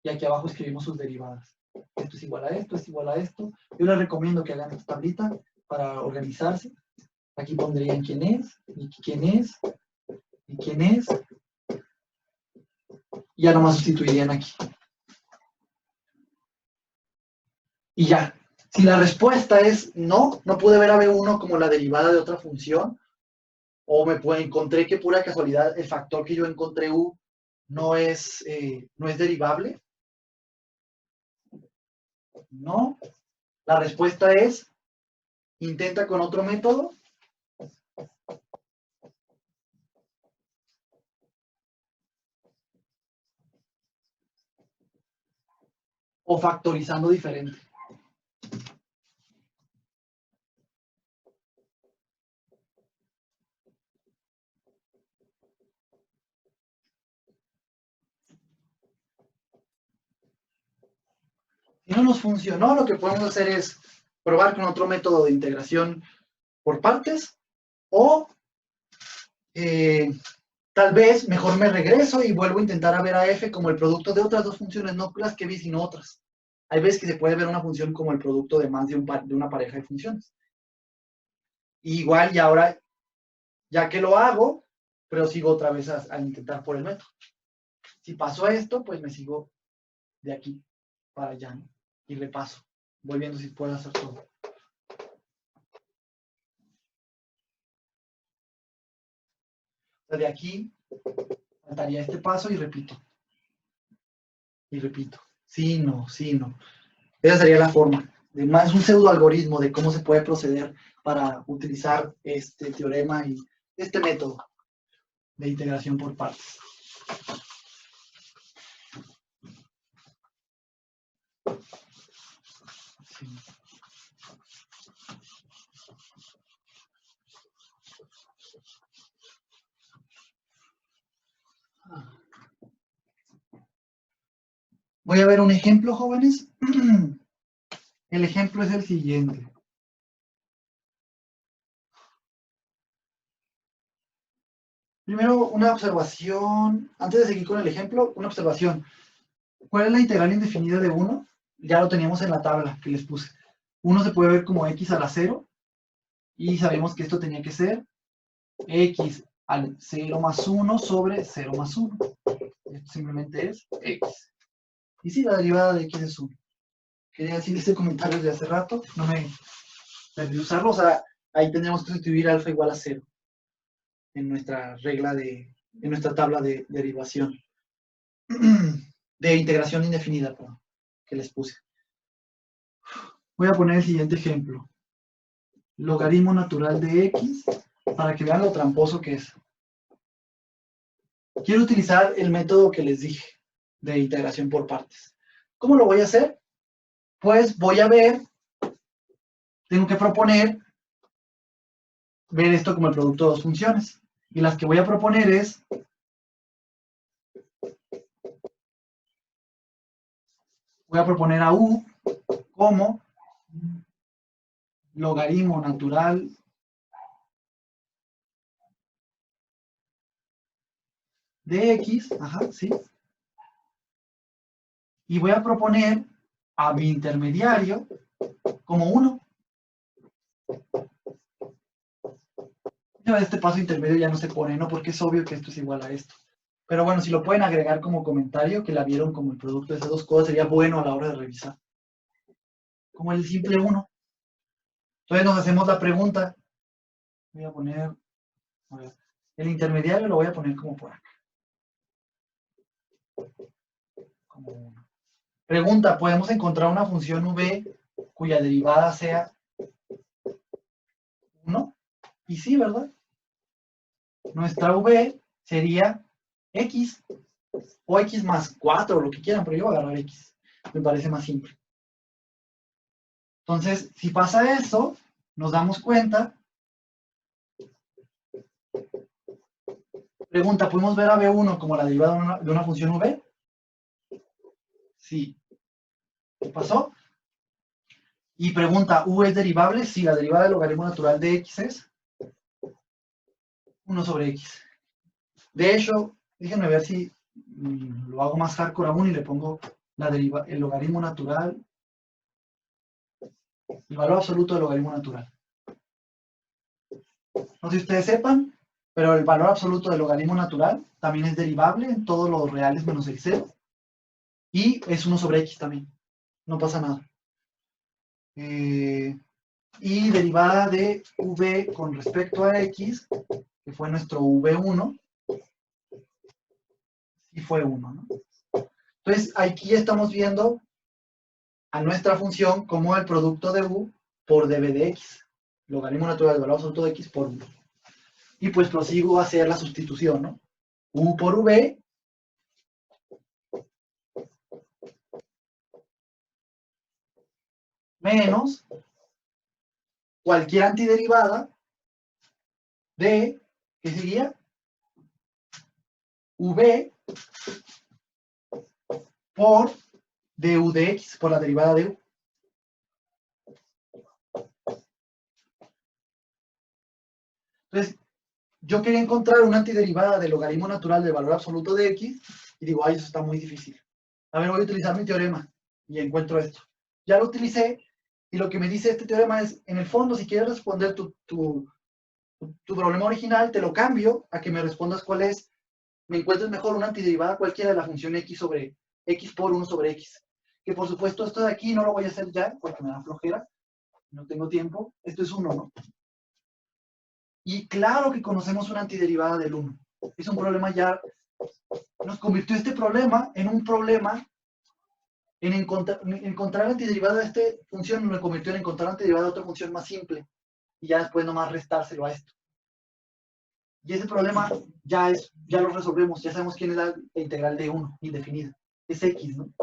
S1: y aquí abajo escribimos sus derivadas. Esto es igual a esto, es igual a esto. Yo les recomiendo que hagan esta tablita para organizarse. Aquí pondrían quién es, y quién es, y quién es. Y ya nomás sustituirían aquí. Y ya. Si la respuesta es no, no pude ver a B1 como la derivada de otra función, o encontré que pura casualidad el factor que yo encontré U no es derivable, no. La respuesta es intenta con otro método o factorizando diferente. Si no nos funcionó, lo que podemos hacer es probar con otro método de integración por partes, o tal vez mejor me regreso y vuelvo a intentar a ver a f como el producto de otras dos funciones, no las que vi, sino otras. Hay veces que se puede ver una función como el producto de más de una pareja de funciones. Igual, y ahora, ya que lo hago, prosigo otra vez a intentar por el método. Si pasó esto, pues me sigo de aquí para allá, ¿no? Y repaso. Voy viendo si puedo hacer todo. De aquí, faltaría este paso y repito. Y repito. Sí, no, sí, no. Esa sería la forma. Es un pseudo algoritmo de cómo se puede proceder para utilizar este teorema y este método de integración por partes. Sí. Voy a ver un ejemplo, jóvenes. El ejemplo es el siguiente. Primero, una observación. Antes de seguir con el ejemplo, una observación. ¿Cuál es la integral indefinida de 1? Ya lo teníamos en la tabla que les puse. 1 se puede ver como x a la 0. Y sabemos que esto tenía que ser x al 0 más 1 sobre 0 más 1. Esto simplemente es x. Y sí, la derivada de x es 1. Quería decir este comentario de hace rato. No me perdí usarlo. O sea, ahí tendríamos que sustituir alfa igual a 0. En nuestra regla en nuestra tabla de derivación. De integración indefinida, perdón, que les puse. Voy a poner el siguiente ejemplo. Logaritmo natural de x, para que vean lo tramposo que es. Quiero utilizar el método que les dije, de integración por partes. ¿Cómo lo voy a hacer? Pues voy a ver, tengo que proponer, ver esto como el producto de dos funciones. Y las que voy a proponer es, voy a proponer a u como logaritmo natural de x, ajá, sí. Y voy a proponer a mi intermediario como 1. Este paso intermedio ya no se pone, ¿no? Porque es obvio que esto es igual a esto. Pero bueno, si lo pueden agregar como comentario, que la vieron como el producto de esas dos cosas, sería bueno a la hora de revisar. Como el simple 1. Entonces nos hacemos la pregunta. Voy a poner, a ver, el intermediario lo voy a poner como por acá. Como 1. Pregunta, ¿podemos encontrar una función v cuya derivada sea 1? Y sí, ¿verdad? Nuestra v sería x, o x más 4, o lo que quieran, pero yo voy a agarrar x. Me parece más simple. Entonces, si pasa eso, nos damos cuenta. Pregunta, ¿podemos ver a b1 como la derivada de una función v? Sí. ¿Qué pasó? Y pregunta, ¿u es derivable? Sí, la derivada del logaritmo natural de x es 1 sobre x. De hecho, déjenme ver si lo hago más hardcore aún y le pongo el logaritmo natural, el valor absoluto del logaritmo natural. No sé si ustedes sepan, pero el valor absoluto del logaritmo natural también es derivable en todos los reales menos el 0. Y es 1 sobre x también. No pasa nada. Y derivada de v con respecto a x, que fue nuestro v1, y fue 1, ¿no? Entonces, aquí estamos viendo a nuestra función como el producto de u por dv de x, logaritmo natural del valor absoluto de x por 1. Y pues prosigo a hacer la sustitución, ¿no? U por v menos cualquier antiderivada de, ¿qué sería? V por du de x, por la derivada de u. Entonces, yo quería encontrar una antiderivada del logaritmo natural del valor absoluto de x, y digo, ay, eso está muy difícil. A ver, voy a utilizar mi teorema, y encuentro esto. Ya lo utilicé, y lo que me dice este teorema es, en el fondo, si quieres responder tu problema original, te lo cambio a que me respondas cuál es, me encuentres mejor una antiderivada cualquiera de la función x sobre x por 1 sobre x. Que por supuesto esto de aquí no lo voy a hacer ya, porque me da flojera, no tengo tiempo. Esto es 1, ¿no? Y claro que conocemos una antiderivada del 1. Es un problema ya, nos convirtió este problema en un problema, en encontrar la antiderivada de esta función, nos convirtió en encontrar la antiderivada de otra función más simple. Y ya después nomás restárselo a esto. Y ese problema ya lo resolvemos, ya sabemos quién es la integral de 1, indefinida. Es x, ¿no?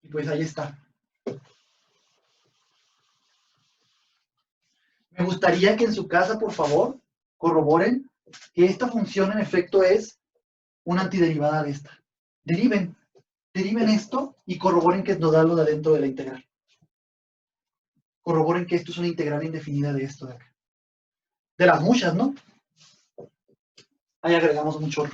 S1: Y pues ahí está. Me gustaría que en su casa, por favor, corroboren que esta función en efecto es una antiderivada de esta. Deriven esto y corroboren que es nodal de adentro de la integral. Corroboren que esto es una integral indefinida de esto de acá. De las muchas, ¿no? Ahí agregamos un chorro.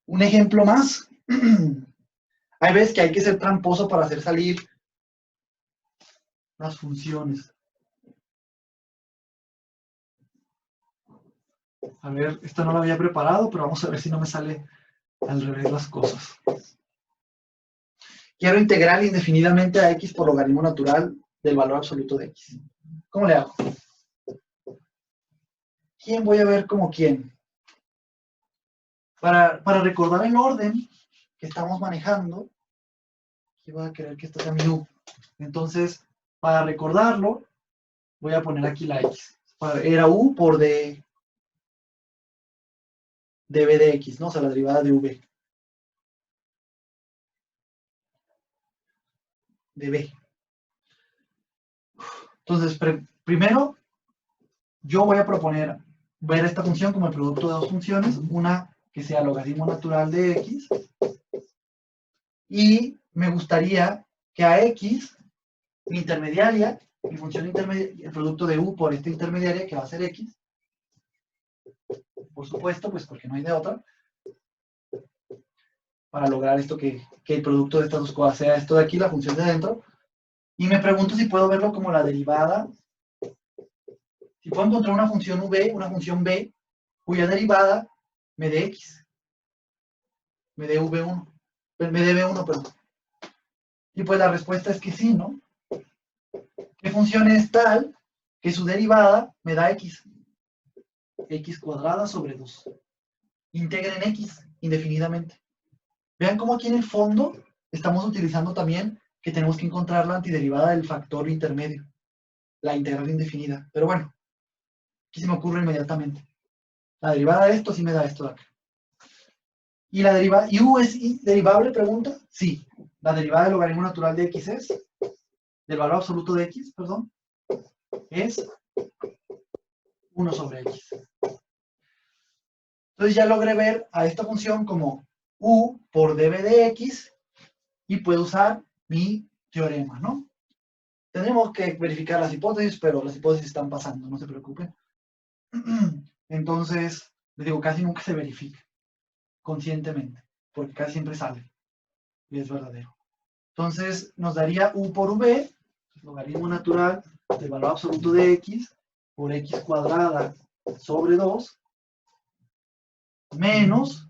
S1: Un ejemplo más. Hay veces que hay que ser tramposo para hacer salir las funciones. A ver, esta no la había preparado, pero vamos a ver si no me sale al revés las cosas. Quiero integrar indefinidamente a x por logaritmo natural del valor absoluto de x. ¿Cómo le hago? ¿Quién voy a ver como quién? Para recordar el orden que estamos manejando, aquí voy a querer que esta sea mi u. Entonces, para recordarlo, voy a poner aquí la x. Era u por dv de x, ¿no? O sea, la derivada de v. De b. Entonces, primero, yo voy a proponer ver esta función como el producto de dos funciones, una que sea logaritmo natural de x, y me gustaría que a x, mi intermediaria, mi función intermediaria, el producto de u por esta intermediaria, que va a ser x, por supuesto, pues porque no hay de otra, para lograr esto que el producto de estas dos cosas sea esto de aquí, la función de adentro, y me pregunto si puedo verlo como la derivada, si puedo encontrar una función v, una función b, cuya derivada me dé X, me dé V1, me dé B1, perdón. Y pues la respuesta es que sí, ¿no? ¿Qué función es tal que su derivada me da X? X cuadrada sobre 2. Integren X indefinidamente. Vean cómo aquí en el fondo estamos utilizando también que tenemos que encontrar la antiderivada del factor intermedio, la integral indefinida. Pero bueno, aquí se me ocurre inmediatamente. La derivada de esto sí me da esto de acá. ¿Y la derivada? ¿Y U es derivable? Pregunta. Sí. La derivada del logaritmo natural de X es, del valor absoluto de X, perdón, es 1 sobre X. Entonces ya logré ver a esta función como U por dB de X y puedo usar mi teorema, ¿no? Tendremos que verificar las hipótesis, pero las hipótesis están pasando, no se preocupen. Entonces, les digo, casi nunca se verifica conscientemente, porque casi siempre sale y es verdadero. Entonces, nos daría U por V, logaritmo natural del valor absoluto de X, por X cuadrada sobre 2, menos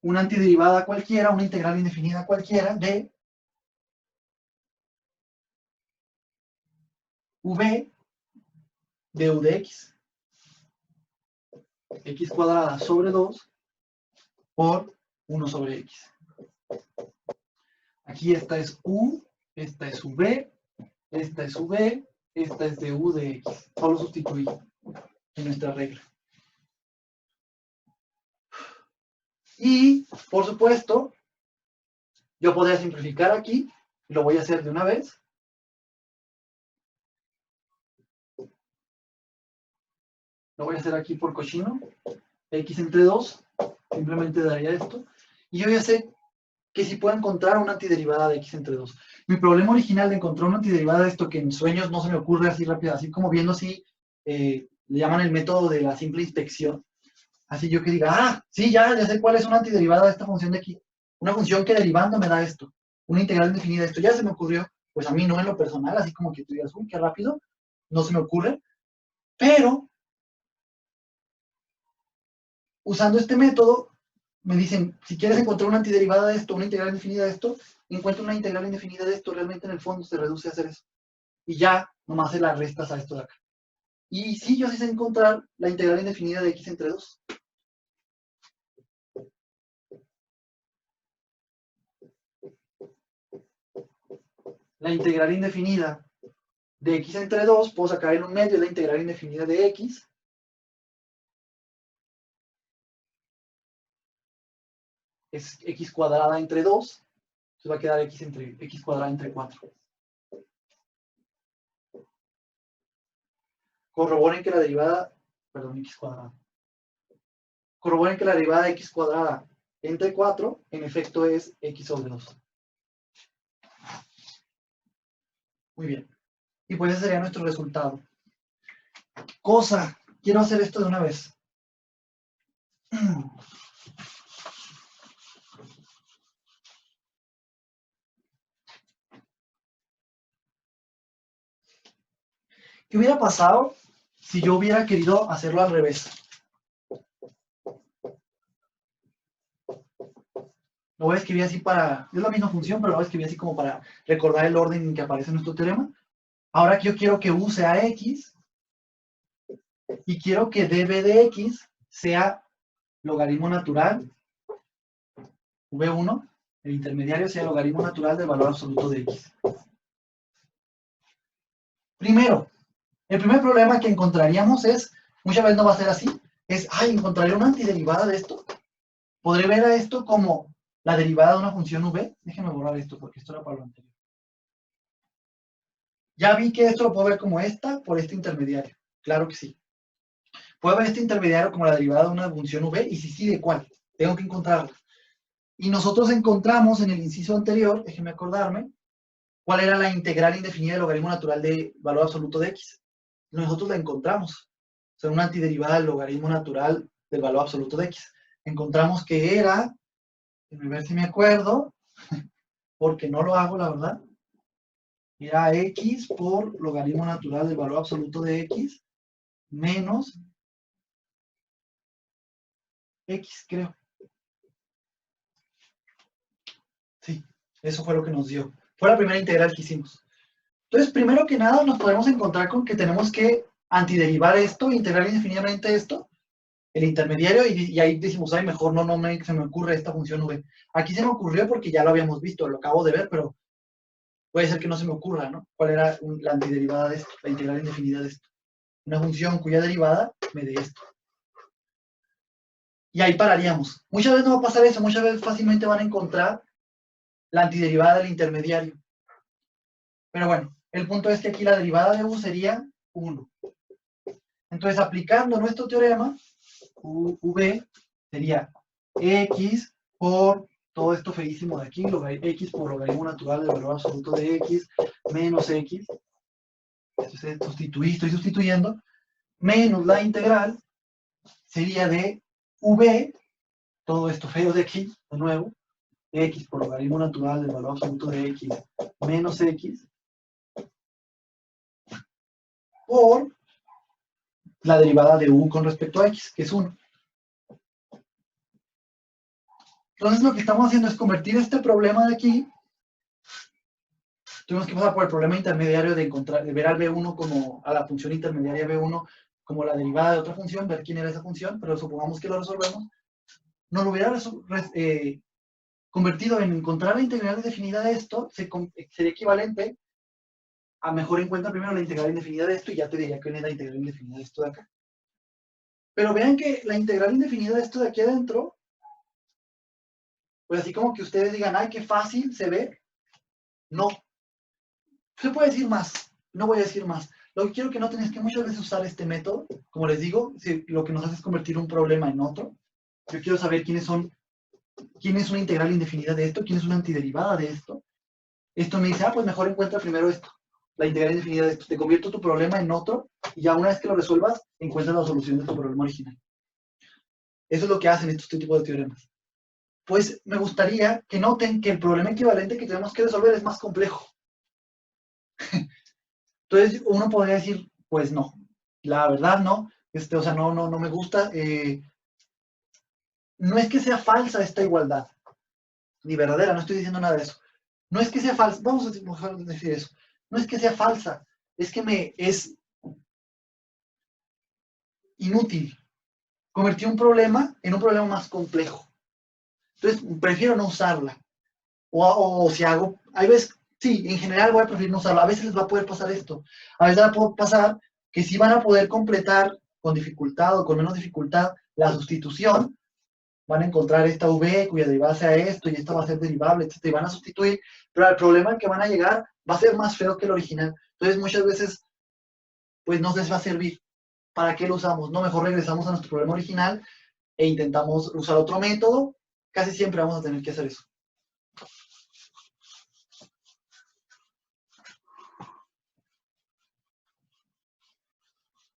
S1: una antiderivada cualquiera, una integral indefinida cualquiera de V de U de X. X cuadrada sobre 2 por 1 sobre X. Aquí esta es U, esta es V, esta es V, esta es de U de X. Solo sustituí en nuestra regla. Y, por supuesto, yo podría simplificar aquí, y lo voy a hacer de una vez. Lo voy a hacer aquí por cochino. X entre 2, simplemente daría esto. Y yo ya sé que si puedo encontrar una antiderivada de X entre 2. Mi problema original de encontrar una antiderivada de esto que en sueños no se me ocurre así rápido, así como viendo si le llaman el método de la simple inspección. Así yo que diga, ah, sí, ya sé cuál es una antiderivada de esta función de aquí. Una función que derivando me da esto. Una integral indefinida de esto. Ya se me ocurrió. Pues a mí no en lo personal, así como que tú digas, uy, qué rápido. No se me ocurre. Pero, usando este método, me dicen, si quieres encontrar una antiderivada de esto, una integral indefinida de esto, encuentra una integral indefinida de esto. Realmente en el fondo se reduce a hacer eso. Y ya, nomás se la restas a esto de acá. Y sí, yo sí sé encontrar la integral indefinida de X entre 2. La integral indefinida de X entre 2, puedo sacar en un medio la integral indefinida de X. Es X cuadrada entre 2. Entonces va a quedar X cuadrada entre 4. Corroboren que la derivada, perdón, X cuadrada. Corroboren que la derivada de X cuadrada entre 4, en efecto, es X sobre 2. Muy bien. Y pues ese sería nuestro resultado. Quiero hacer esto de una vez. ¿Qué hubiera pasado si yo hubiera querido hacerlo al revés? Lo voy a escribir así es la misma función, pero lo voy a escribir así como para recordar el orden en que aparece nuestro teorema. Ahora que yo quiero que U sea X, y quiero que dB de X sea logaritmo natural, V1, el intermediario sea logaritmo natural del valor absoluto de X. Primero, el primer problema que encontraríamos es, muchas veces no va a ser así, es, encontraré una antiderivada de esto. Podré ver a esto como la derivada de una función V. Déjenme borrar esto porque esto era para lo anterior. Ya vi que esto lo puedo ver como esta por este intermediario. Claro que sí. Puedo ver este intermediario como la derivada de una función V y si sí, ¿de cuál? Tengo que encontrarla. Y nosotros encontramos en el inciso anterior, déjenme acordarme, cuál era la integral indefinida del logaritmo natural de valor absoluto de X. Nosotros la encontramos. O sea, una antiderivada del logaritmo natural del valor absoluto de X. Encontramos que era, déjenme ver si me acuerdo, porque no lo hago, la verdad, era X por logaritmo natural del valor absoluto de X menos X, creo. Sí, eso fue lo que nos dio. Fue la primera integral que hicimos. Entonces, primero que nada, nos podemos encontrar con que tenemos que antiderivar esto, integrar indefinidamente esto, el intermediario, y ahí decimos, ay, mejor no se me ocurre esta función v. Aquí se me ocurrió porque ya lo habíamos visto, lo acabo de ver, pero puede ser que no se me ocurra, ¿no? ¿Cuál era la antiderivada de esto, la integral indefinida de esto? Una función cuya derivada me dé esto. Y ahí pararíamos. Muchas veces no va a pasar eso, muchas veces fácilmente van a encontrar la antiderivada del intermediario. Pero bueno, el punto es que aquí la derivada de u sería 1. Entonces, aplicando nuestro teorema, v sería x por todo esto feísimo de aquí, x por logaritmo natural del valor absoluto de x, menos x, estoy sustituyendo, menos la integral sería de v, todo esto feo de aquí, de nuevo, x por logaritmo natural del valor absoluto de x, menos x, por la derivada de u con respecto a x, que es 1. Entonces lo que estamos haciendo es convertir este problema de aquí. Tuvimos que pasar por el problema intermediario de ver al b1 como, a la función intermediaria b1 como la derivada de otra función, ver quién era esa función, pero supongamos que lo resolvemos. Nos lo hubiera convertido en encontrar la integral indefinida de esto, sería equivalente a mejor encuentra primero la integral indefinida de esto y ya te diría cuál es la integral indefinida de esto de acá. Pero vean que la integral indefinida de esto de aquí adentro, pues así como que ustedes digan, ay, qué fácil se ve, no. Se puede decir más, no voy a decir más. Lo que quiero que noten es que muchas veces usar este método, como les digo, si lo que nos hace es convertir un problema en otro. Yo quiero saber quién es una integral indefinida de esto, quién es una antiderivada de esto. Esto me dice, pues mejor encuentra primero esto, la integral indefinida de esto. Te convierto tu problema en otro y ya una vez que lo resuelvas, encuentras la solución de tu problema original. Eso es lo que hacen estos tipos de teoremas. Pues me gustaría que noten que el problema equivalente que tenemos que resolver es más complejo. Entonces uno podría decir, pues no, la verdad no, o sea, no me gusta. No es que sea falsa esta igualdad, ni verdadera, no estoy diciendo nada de eso. No es que sea falsa, vamos a decir eso, no es que sea falsa, es que me es inútil. Convertí un problema en un problema más complejo. Entonces, prefiero no usarla. O si hago, hay veces, sí, en general voy a preferir no usarla. A veces les va a poder pasar esto. A veces va a poder pasar que sí van a poder completar con dificultad o con menos dificultad la sustitución. Van a encontrar esta v cuya derivada sea esto y esta va a ser derivable, etc. Y van a sustituir, pero el problema al que van a llegar va a ser más feo que el original. Entonces, muchas veces, pues no les va a servir. ¿Para qué lo usamos? No, mejor regresamos a nuestro problema original e intentamos usar otro método. Casi siempre vamos a tener que hacer eso.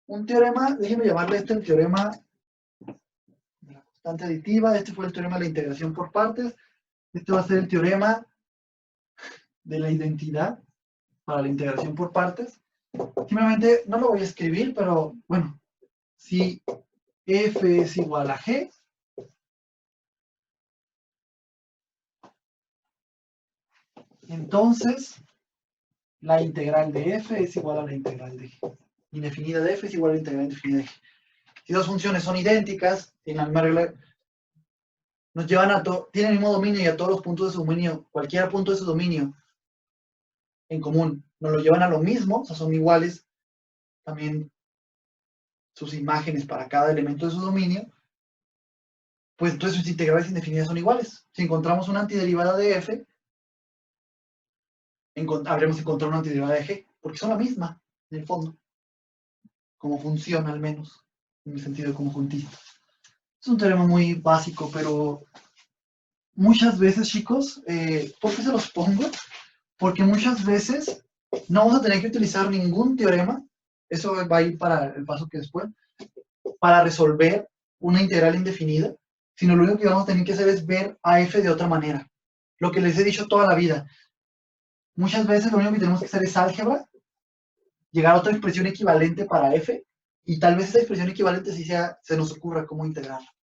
S1: Un teorema, déjenme llamarle el teorema de la constante aditiva. Este fue el teorema de la integración por partes. Este va a ser el teorema de la identidad para la integración por partes. Simplemente no lo voy a escribir, pero bueno, si f es igual a g, entonces la integral de f es igual a la integral de g. Indefinida de f es igual a la integral indefinida de g. Si dos funciones son idénticas, en la misma regla, nos llevan a tienen el mismo dominio y a todos los puntos de su dominio, cualquier punto de su dominio en común, nos lo llevan a lo mismo, o sea, son iguales también sus imágenes para cada elemento de su dominio, pues entonces sus integrales indefinidas son iguales. Si encontramos una antiderivada de f, habremos encontrado una antiderivada de g, porque son la misma, en el fondo, como función al menos, en el sentido de conjuntista. Es un teorema muy básico, pero muchas veces, chicos, ¿por qué se los pongo? Porque muchas veces no vamos a tener que utilizar ningún teorema, eso va a ir para el paso que después, para resolver una integral indefinida, sino lo único que vamos a tener que hacer es ver a f de otra manera. Lo que les he dicho toda la vida. Muchas veces lo único que tenemos que hacer es álgebra, llegar a otra expresión equivalente para f, y tal vez esa expresión equivalente sí se nos ocurra cómo integrarla.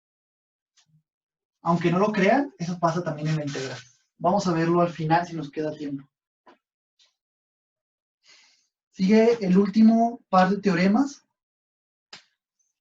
S1: aunque no lo crean, eso pasa también en la integral. Vamos a verlo al final si nos queda tiempo. Sigue el último par de teoremas.